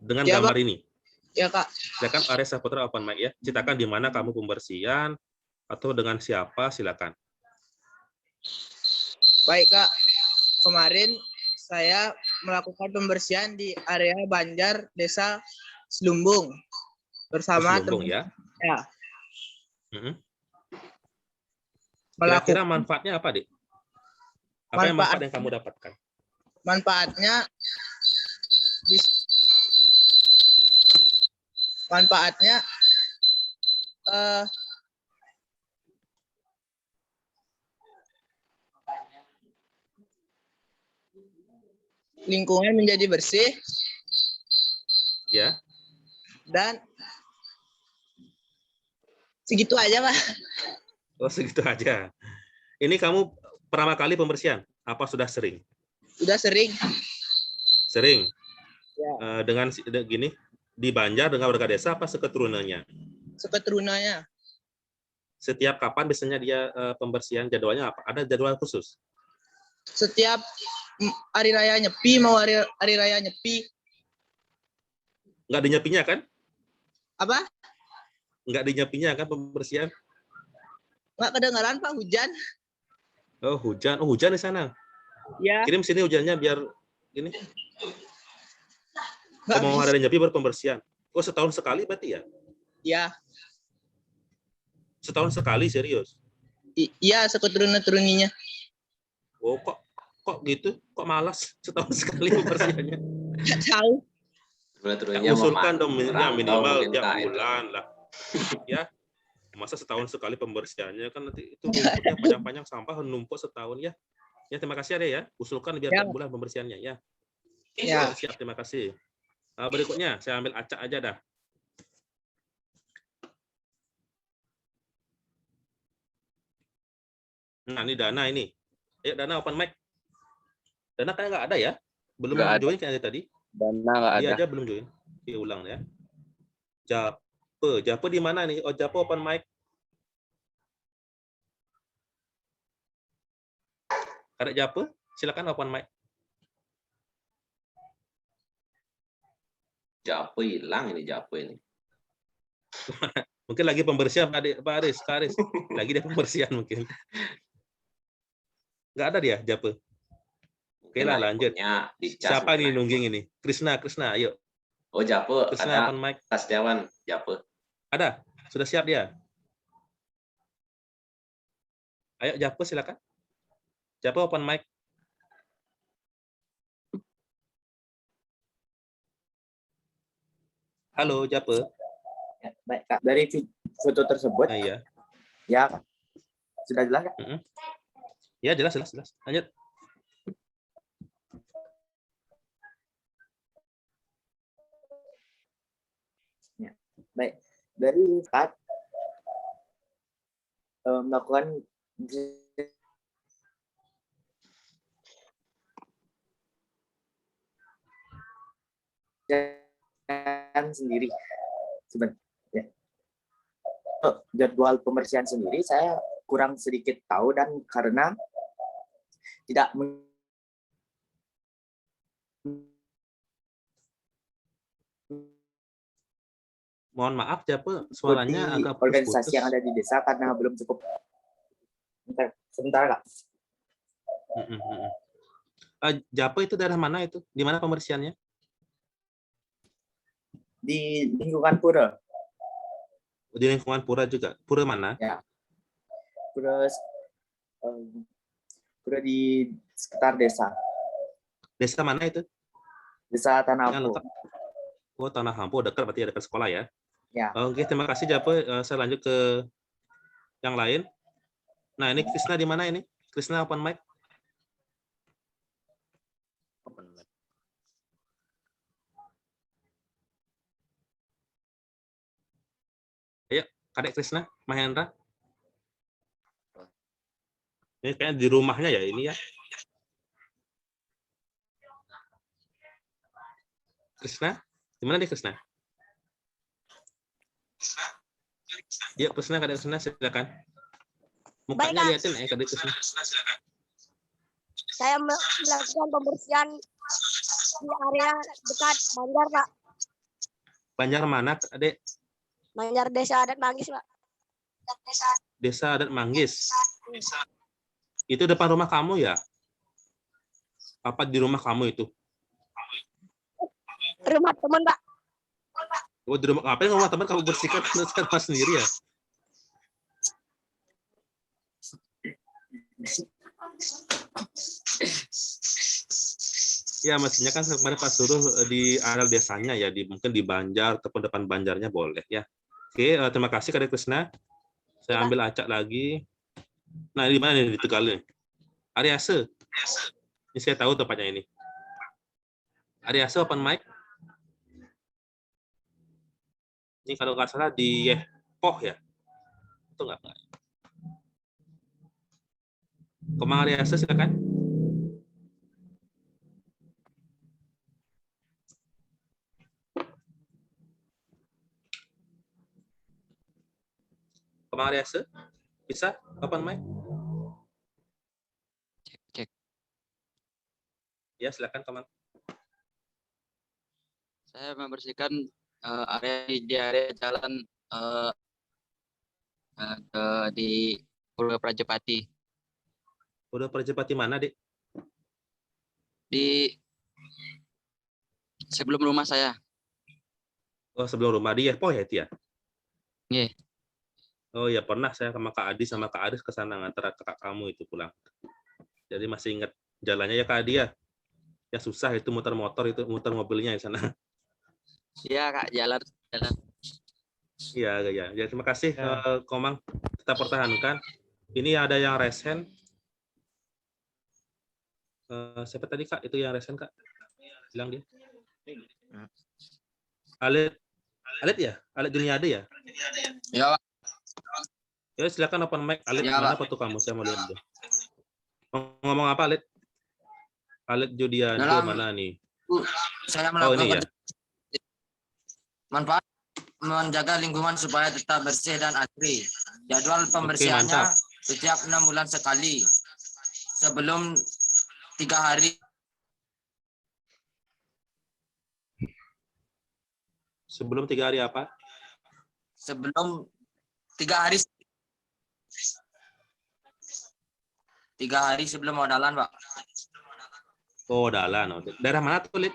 dengan Ya, gambar Pak. ini. Ya, Kak. Silakan Arya Saputra open mic ya. Ceritakan di mana kamu pembersihan atau dengan siapa, silakan. Baik, Kak. Kemarin saya melakukan pembersihan di area Banjar, Desa Selumbung bersama Selumbung, teman. ya. Ya. Kira-kira manfaatnya apa, Dik? Apa yang manfaat yang kamu dapatkan? Manfaatnya lingkungan menjadi bersih. Ya. Dan segitu aja, Pak. Oh, segitu aja. Ini kamu pertama kali pembersihan? Apa sudah sering? Sudah sering. Sering? Ya. Dengan gini, di Banjar dengan warga desa apa seketurunannya? Seketurunannya. Setiap kapan biasanya dia pembersihan, jadwalnya apa? Ada jadwal khusus? Setiap hari raya Nyepi, mau hari raya Nyepi. Nggak dinyepinya kan? Apa? Nggak dinyepinya kan pembersihan? Nggak kedengaran, Pak, hujan. Oh, hujan. Oh, hujan di sana. Ya. Kirim sini hujannya biar ini. Mau hari Nyepi baru pembersihan. Oh, setahun sekali berarti ya? Ya. Setahun sekali, serius? Iya, seketurun-turuninya. Oh, kok gitu? Kok malas setahun sekali pembersihannya? Nggak tahu. Turunnya Usulkan dong ya, minimal mungkin, tiap Kak, itu. bulan lah. Ya, masa setahun sekali pembersihannya kan nanti itu rumputnya panjang-panjang sampah numpuk setahun ya. Ya, terima kasih Ade ya. Usulkan biar tiap bulan pembersihannya ya. Ya. Siap, terima kasih. Berikutnya saya ambil acak aja dah. Nah, ini Dana ini. Ayo Dana open mic. Dana kayak nggak ada ya? Belum Nggak ada. join kayak tadi. Dana nggak Dia ada. aja belum join. Diulang ya. Jape di mana nih? Oh, Jape open mic. Ada Jape? Silakan open mic. Jape hilang ini Jape ini. Mungkin lagi pembersihan Pak Aris. Lagi dia pembersihan mungkin. Nggak ada dia, Jape. Oke lah, lanjut. Siapa nih nungging ini? Krisna, ayo. Oh, Jape, Krisna ada open mic. Kak Setiawan, Jape. Ada? Sudah siap dia? Ayo Jape silakan. Jape open mic. Halo Jape. Ya, baik Kak, dari foto tersebut. Iya. Ya, Kak. Sudah jelas Kak? Ya, jelas. Lanjut. Ya, baik. Dari saat melakukan sendiri sebenarnya. Ya. Jadwal pembersihan sendiri saya kurang sedikit tahu dan karena tidak Mohon maaf Jape, suaranya agak organisasi putus-putus. yang ada di desa karena belum cukup. Sebentar Kak. Jape itu daerah mana itu? Di mana pembersihannya? Di lingkungan pura. Di lingkungan pura juga. Pura mana? Ya. Pura di sekitar desa. Desa mana itu? Desa Tanah Ampo. Oh, Tanah Ampo dekat, berarti dekat sekolah ya? Ya. Oke, terima kasih Jape. Saya lanjut ke yang lain. Nah, ini Krisna di mana ini? Krisna open mic. Ayo, Kadek Krisna, Mahendra. Ini kayaknya di rumahnya ya ini ya. Krisna, di mana nih Krisna? Ya, Krisna, Kadek Krisna, silakan. Mukanya Baik, liatin Kadek Krisna. Saya melakukan pembersihan di area dekat Banjar, Pak. Banjar mana, Adek? Banjar Desa Adat Manggis, Pak. Desa Adat Manggis. Itu depan rumah kamu ya? Apa di rumah kamu itu? Rumah teman, Pak. Oh, di rumah, ngapain rumah teman kamu bersihkan pas sendiri ya? Ya, mestinya kan kemarin Pak suruh di area desanya ya, mungkin di Banjar ataupun depan Banjarnya boleh ya. Oke, terima kasih Kadek Krisna. Saya ambil acak lagi. Nah, di mana nih di Tegal nih? Ariase. Ini saya tahu tempatnya ini. Ariase open mic. Ini kalau nggak salah di Poh ya? Itu nggak? Komang Ariase silakan. Komang Ariase, bisa open mic? Cek. Ya, silakan Komang. Saya membersihkan di area jalan di Pura Prajepati. Pura Prajepati mana, Dik? Di sebelum rumah saya. Oh, sebelum rumah dia, Poh ya itu ya? Nggih. Oh ya, pernah saya sama Kak Adi sama Kak Aris ke sana ngantar kakak kamu itu pulang. Jadi masih ingat jalannya ya Kak Adi ya? Ya susah itu muter motor itu, muter mobilnya di sana. Iya Kak, jalan. Iya, ya. Ya, terima kasih Komang. Kita pertahankan. Ini ada yang raise hand. Siapa tadi Kak? Itu yang raise hand Kak? Bilang dia. Alit ya? Alit Juniade ya? Ya, Pak. Ya silakan open mic. Alit, Ya, mana Pak. foto kamu? Saya mau lihat dulu. Ngomong apa Alit? Alit Judianto Dalam- mana nih? Saya Oh ini ya. melakukan manfaat menjaga lingkungan supaya tetap bersih dan asri. Jadwal pembersihannya mantap. setiap 6 bulan sekali. Sebelum 3 hari Sebelum 3 hari apa? sebelum 3 hari 3 hari sebelum modalan, Pak. Oh, Dalan. Oke. Daerah mana tuh, Lid?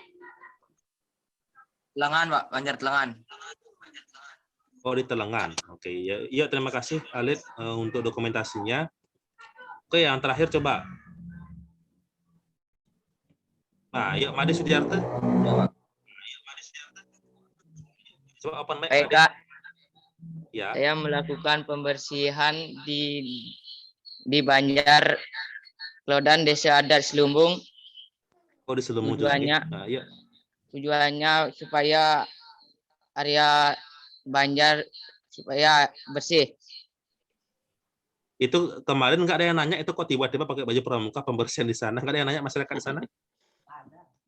Lengan, Pak, Banjar Telengan. Oh, di Telengan. Oke, ya, iya terima kasih Alit untuk dokumentasinya. Oke, yang terakhir coba. Nah, yuk Made Sudiarto. Coba open mic. Baik Made. Kak, Ya. saya melakukan pembersihan di Banjar Klodan, Desa Adat Selumbung. Oh, di Selumbung juga nih. Tujuannya, Nah, iya. tujuannya supaya area Banjar supaya bersih. Itu kemarin nggak ada yang nanya itu kok tiba-tiba pakai baju pramuka pembersihan di sana? Nggak ada yang nanya masyarakat di sana?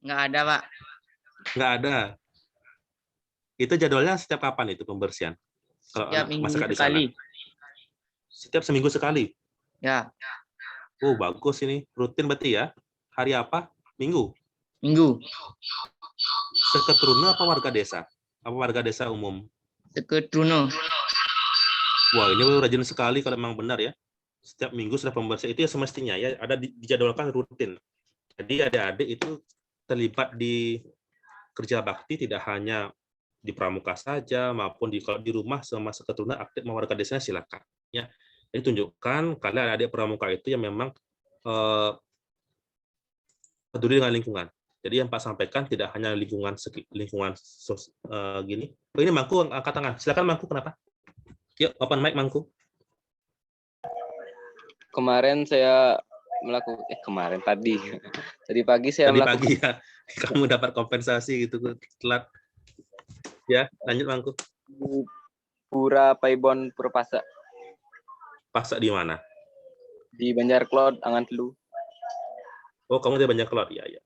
Nggak ada Pak. Nggak ada. Itu jadwalnya setiap kapan itu pembersihan? Kalau Setiap minggu masyarakat di sana? sekali. Setiap seminggu sekali? Ya, Oh, bagus ini. Rutin berarti ya? Hari apa? Minggu? minggu. Seketruna apa warga desa? Apa warga desa umum? Seketruna. Wah, ini rajin sekali kalau memang benar ya. Setiap minggu sudah pembersihan. Itu ya semestinya ya, ada dijadwalkan rutin. Jadi adik-adik itu terlibat di kerja bakti tidak hanya di pramuka saja maupun kalau di rumah sama seketruna aktif sama warga desanya silakan ya. Jadi tunjukkan kalian adik pramuka itu yang memang peduli dengan lingkungan. Jadi yang Pak sampaikan tidak hanya lingkungan gini. Oh, ini Mangku angkat tangan. Silakan Mangku, kenapa? Yuk open mic Mangku. Kemarin saya melakukan kemarin tadi pagi saya Tadi melakukan pagi ya. Kamu dapat kompensasi gitu telat. Ya, lanjut Mangku. di Pura Paibon Purpasa Pasak di mana? di Banjar Klod, Angan Telu. Oh, kamu di Banjar Klod ya, ya.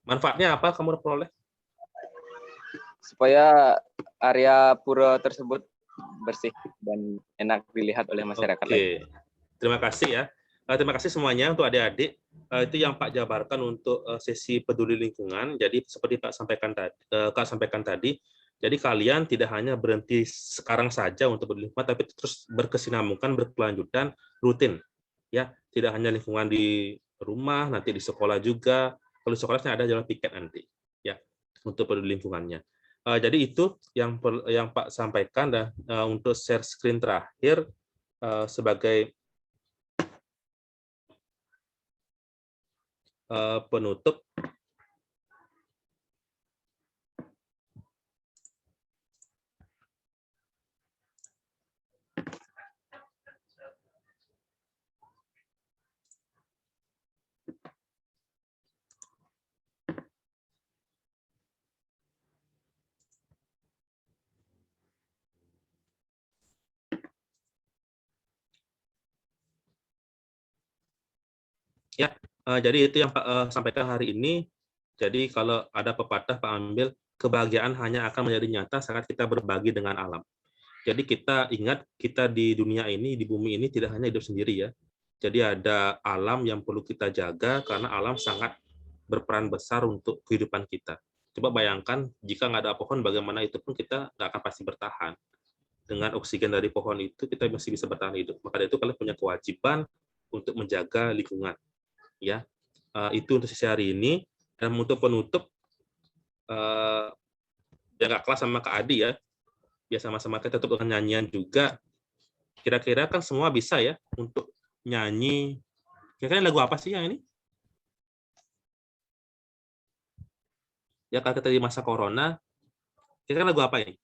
Manfaatnya apa kamu peroleh? Supaya area pura tersebut bersih dan enak dilihat oleh masyarakat. Oke. Terima kasih ya. Terima kasih semuanya untuk adik-adik. Itu yang Pak jabarkan untuk sesi peduli lingkungan. Jadi seperti Kak sampaikan tadi, jadi kalian tidak hanya berhenti sekarang saja untuk peduli lingkungan, tapi terus berkesinambungan, berkelanjutan, rutin. Ya, tidak hanya lingkungan di rumah, nanti di sekolah juga. Kalau di sekolahnya ada jalan piket nanti, ya, untuk peduli lingkungannya. Jadi itu yang Pak sampaikan. Dan untuk share screen terakhir sebagai penutup, ya, jadi itu yang Pak sampaikan hari ini. Jadi kalau ada pepatah Pak ambil, kebahagiaan hanya akan menjadi nyata saat kita berbagi dengan alam. Jadi kita ingat, kita di dunia ini, di bumi ini tidak hanya hidup sendiri ya. Jadi ada alam yang perlu kita jaga karena alam sangat berperan besar untuk kehidupan kita. Coba bayangkan jika nggak ada pohon, bagaimana itu pun kita nggak akan pasti bertahan. Dengan oksigen dari pohon itu kita masih bisa bertahan hidup. Maka dari itu kalian punya kewajiban untuk menjaga lingkungan. Ya, itu untuk sesi hari ini. Dan untuk penutup, jaga kelas sama Kak Adi ya. Biar sama-sama kita tutup dengan nyanyian juga. Kira-kira kan semua bisa ya untuk nyanyi. Kira-kira lagu apa sih yang ini? Ya kalau kita di masa corona, kira-kira lagu apa ini?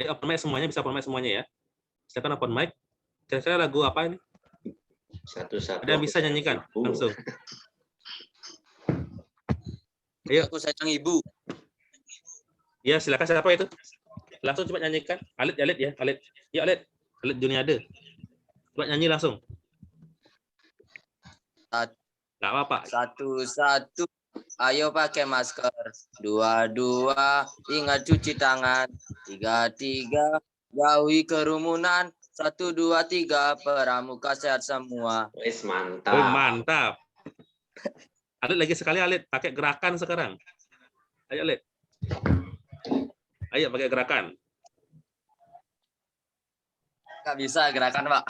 Open mic semuanya, bisa open mic semuanya ya. Silakan open mic. Kira-kira lagu apa ini? Satu-satu. Ada yang bisa nyanyikan langsung? Ayo. Aku sayang ibu. Ya, silakan siapa itu? Langsung coba nyanyikan. Alit ya, Alit. Ya, Alit Juniade. Coba nyanyi langsung. Nggak apa-apa. Satu-satu. Ayo pakai masker. Dua-dua. Ingat cuci tangan. Tiga-tiga. Jauhi kerumunan. 1, 2, 3. Pramuka sehat semua. Wes mantap. Oh, mantap. Alit lagi sekali, Alit. Pakai gerakan sekarang. Ayo, Alit. Ayo pakai gerakan. Nggak bisa gerakan, Pak.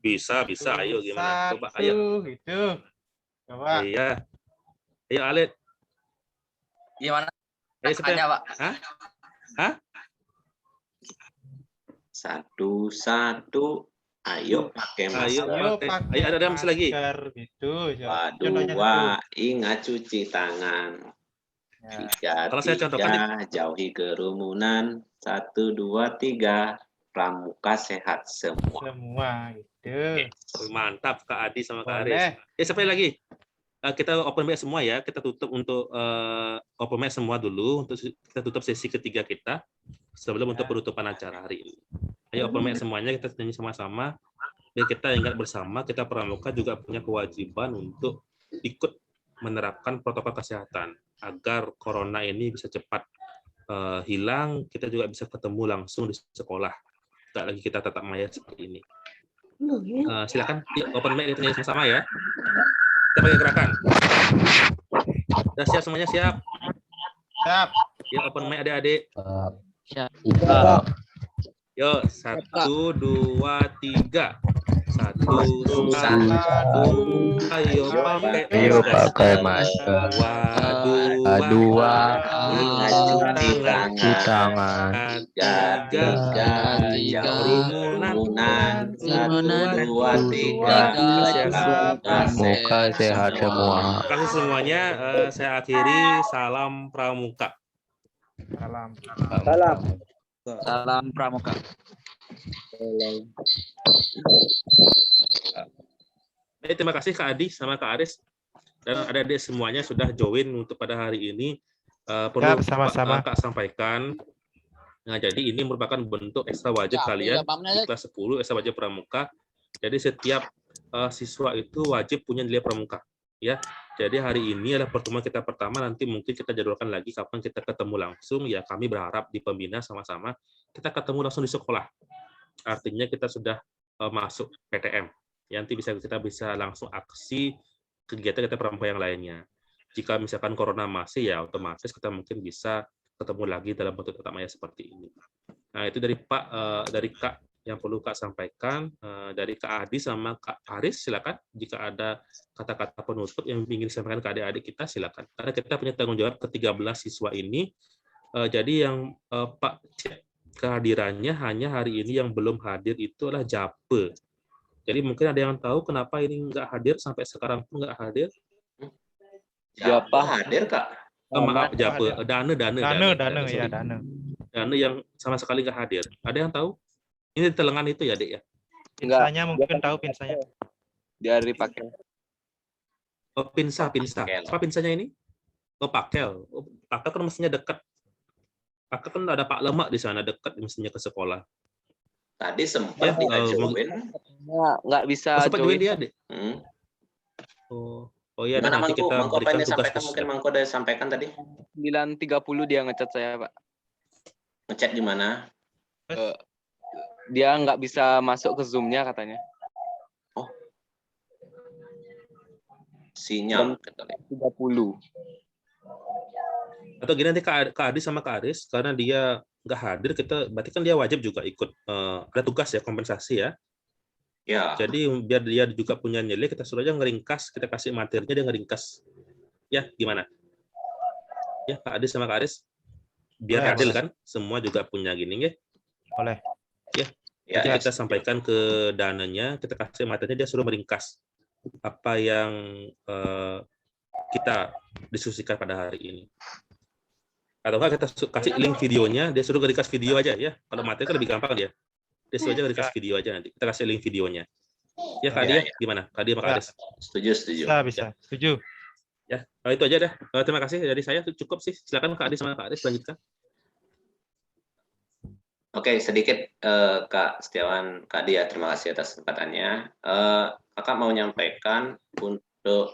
Bisa. Ayo gimana? Coba ayo. Gitu. Coba. Iya. Ayo Alit. Gimana? Ayo Hanya, Pak. Hah? Satu-satu. Ayo pakai masker. Ayo ada masih lagi. Gitu. Dua, ingat cuci tangan. Tiga, Kalau saya contohkan, jauhi kerumunan. 1, 2, 3. Pramuka sehat semua. Gitu. Mantap Kak Adi sama Kak Aris. Sampai lagi. Kita open mic semua ya. Kita tutup untuk open mic semua dulu. Untuk kita tutup sesi ketiga kita sebelum untuk penutupan acara hari ini. Ayo open mic semuanya, kita nyanyi sama-sama. Dan kita ingat bersama, kita Pramuka juga punya kewajiban untuk ikut menerapkan protokol kesehatan agar corona ini bisa cepat hilang. Kita juga bisa ketemu langsung di sekolah. Tidak lagi kita tatap maya seperti ini. Silakan open mic kita nyanyi sama-sama ya. Kita pakai gerakan. Sudah siap semuanya, siap? Siap. Ya, open mic adik-adik. Siap. Yuk, 1, 2, 3. 1, 2, 1. Ayo pakai masker. 2, cuci tangan. 3, kerumunan. 1, 2, 3. Muka sehat semua. Terima kasih semuanya. Saya akhiri. Salam Pramuka. Salam Pramuka. Baik, terima kasih Kak Adi sama Kak Aris dan adik-adik semuanya sudah join untuk pada hari ini. Perlu sama-sama Kak sampaikan. Nah, jadi ini merupakan bentuk ekstra wajib kalian di kelas 10 ekstra wajib Pramuka. Jadi setiap siswa itu wajib punya nilai Pramuka. Ya, jadi hari ini adalah pertemuan kita pertama. Nanti mungkin kita jadwalkan lagi kapan kita ketemu langsung. Ya, kami berharap di pembina sama-sama kita ketemu langsung di sekolah. Artinya kita sudah masuk PTM. Ya, nanti kita bisa langsung aksi kegiatan kita Pramuka yang lainnya. Jika misalkan corona masih, ya otomatis kita mungkin bisa ketemu lagi dalam bentuk tatap maya seperti ini. Nah, itu dari Kak yang perlu Kak sampaikan. Dari Kak Adi sama Kak Aris, silakan. Jika ada kata-kata penutup yang ingin disampaikan ke adik-adik kita, silakan. Karena kita punya tanggung jawab ke-13 siswa ini. Jadi yang Pak cek kehadirannya hanya hari ini, yang belum hadir itu adalah Jape. Jadi mungkin ada yang tahu kenapa ini nggak hadir, sampai sekarang pun nggak hadir. Jape hadir, Kak? Maaf, Jape. Dana ya. Dana yang sama sekali nggak hadir. Ada yang tahu? Ini di Telengan itu ya, Dek ya? Pinsanya mungkin tahu pinsanya. Dia dipakai. Oh, pinsa. Apa pinsanya ini? Oh, Pakel. Oh, Pakel kan mestinya dekat. Pakel kan ada Pak Lemak di sana, dekat mestinya ke sekolah. Tadi sempat join. Nggak bisa sempat join dia, Dek? Oh iya, nanti kita berikan tugas khusus. Mungkin Mangko udah sampaikan tadi. 9.30 dia ngechat saya, Pak. Ngechat gimana? Dia nggak bisa masuk ke Zoom-nya katanya. Oh. Sinyal. 30. Atau gini, nanti Kak Adi sama Kak Aris, karena dia nggak hadir, berarti kan dia wajib juga ikut. Ada tugas ya, kompensasi ya. Ya. Jadi biar dia juga punya nilai, kita suruh aja ngeringkas, kita kasih materinya, dia ngeringkas. Ya, gimana? Ya, Kak Adi sama Kak Aris. Biar adil kan, semua juga punya gini ya. Boleh. Ya, nanti kita sampaikan ke dananya, kita kasih materinya, dia suruh meringkas apa yang kita diskusikan pada hari ini. Atau enggak kita kasih link videonya, dia suruh ringkas video aja ya. Kalau materi kan lebih gampang dia. Dia suruh aja ringkas video aja nanti. Kita kasih link videonya. Ya, Kak Adi, gimana? Kak Adi sama Kak Aris? Setuju. Bisa. Setuju. Ya, itu aja dah. Terima kasih dari saya, cukup sih. Silakan Kak Adi sama Kak Aris lanjutkan. Oke, sedikit Kak Setiawan, Kak Dia, terima kasih atas kesempatannya. Kakak mau menyampaikan untuk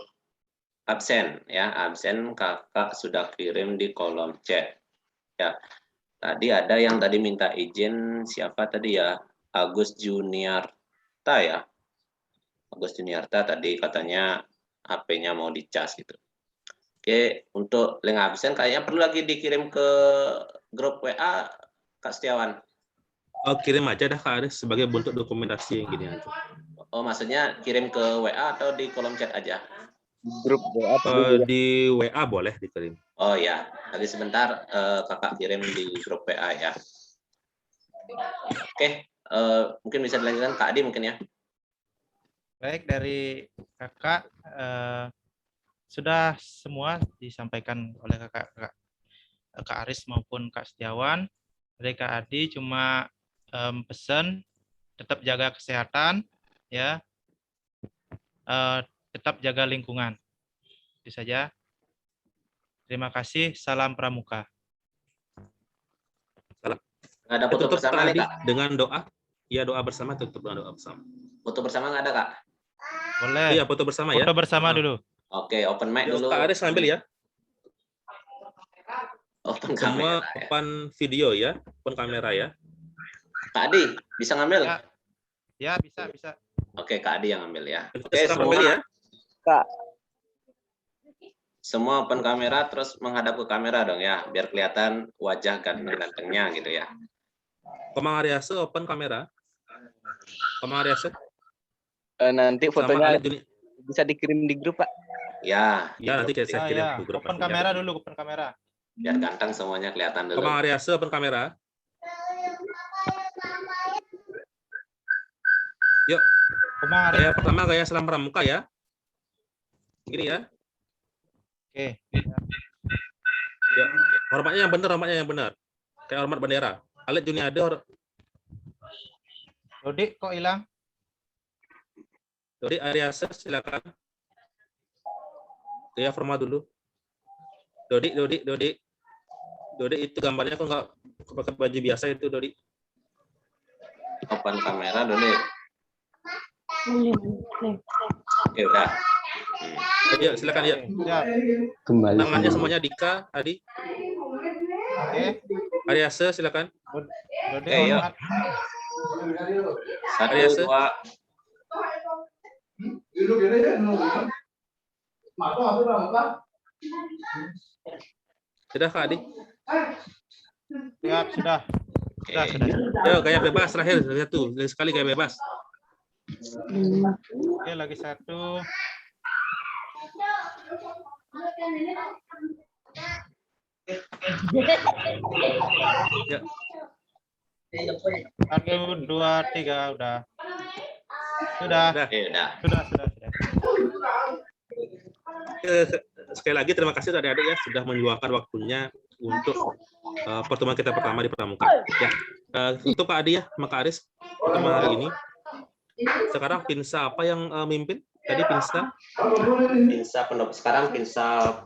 absen, ya, absen Kakak sudah kirim di kolom chat. Ya, tadi ada yang tadi minta izin, siapa tadi ya? Agus Juniarta ya. Agus Juniarta tadi katanya HP-nya mau dicas gitu. Oke, untuk link absen kayaknya perlu lagi dikirim ke grup WA Kak Setiawan. Oh, kirim aja dah Kak Aris sebagai bentuk dokumentasi yang gini aja. Oh, maksudnya kirim ke WA atau di kolom chat aja? Grup WA. Di WA boleh dikirim. Oh ya, nanti sebentar Kakak kirim di grup WA ya. Oke, mungkin bisa dilanjutkan Kak Adi mungkin ya. Baik, dari Kakak sudah semua disampaikan oleh Kak Aris maupun Kak Setiawan. Dari Kak Adi cuma pesan tetap jaga kesehatan, ya, tetap jaga lingkungan. Itu saja. Terima kasih. Salam Pramuka. Salam. Nggak ada foto Tutup bersama nih, Kak? Dengan doa. Ya, doa bersama, tutup dengan doa bersama. Foto bersama nggak ada, Kak? Boleh. Iya, foto bersama ya. Foto bersama dulu. Oke, open mic dulu. Kak Aris ambil ya. Open Semua kamera. open video ya, open kamera ya. Kak Adi, bisa ngambil? Ya, bisa. Oke, Kak Adi yang ambil ya. Oke, Sekarang semua ambil ya. Kak. Semua open kamera terus menghadap ke kamera dong ya, biar kelihatan wajah ganteng-gantengnya gitu ya. Komang Ariase open kamera. Komang Ariase. Nanti fotonya bisa dikirim di grup, Pak. Ya. Ya, nanti saya kirim ke grup. Open kamera dulu, open kamera. Biar ganteng semuanya kelihatan dulu. Komang Ariase open kamera. Yuk. Gaya pertama gaya salam pramuka ya. Gini ya. Oke. Ya, hormatnya yang benar. Kayak hormat bendera. Alit Juniade. Dodi kok hilang? Dodi Ariase silakan. Gaya formal dulu. Dodi itu gambarnya kok nggak pakai baju biasa itu Dodi. Open kamera Dodi. Oke, udah. Ya, silakan ya. Kembali. Tangannya semuanya Dika, Adi. Oke. Ariase silakan. Dodi hormat. 1, 2. Sudah Kak Adi? Siap, sudah. Sudah. Yo, gaya bebas terakhir satu. Sekali gaya bebas. Oke, lagi satu. Ya. 1, 2, 3, udah. Sudah. Sekali lagi terima kasih adik-adik ya sudah meluangkan waktunya untuk pertemuan kita pertama di Pramuka. Ya, untuk Kak Adi ya, sama Kak Aris pertemuan hari ini. Sekarang Pinsa apa yang mimpin? Tadi Pinsa. Sekarang Pinsa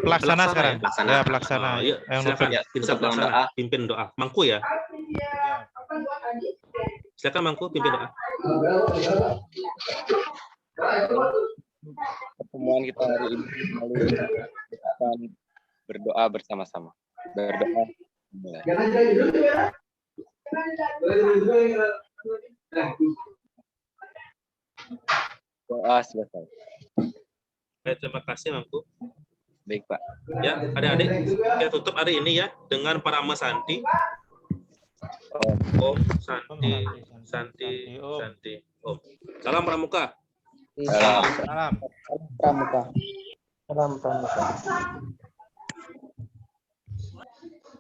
Pelaksana sekarang. Pelaksana. Ya, pelaksana. Iya, silakan. Pinsa pelaksana, pimpin doa. Mangku ya. Silakan Mangku pimpin doa. Pertemuan kita hari ini akan berdoa bersama-sama. Berdoa. Doa selesai. Baik, terima kasih Mangku. Baik Pak. Ya, adik-adik kita tutup hari ini ya dengan para Santi. Om Santi. Om. Salam Pramuka. Salam. Pramuka. Salam Pramuka.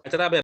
Acara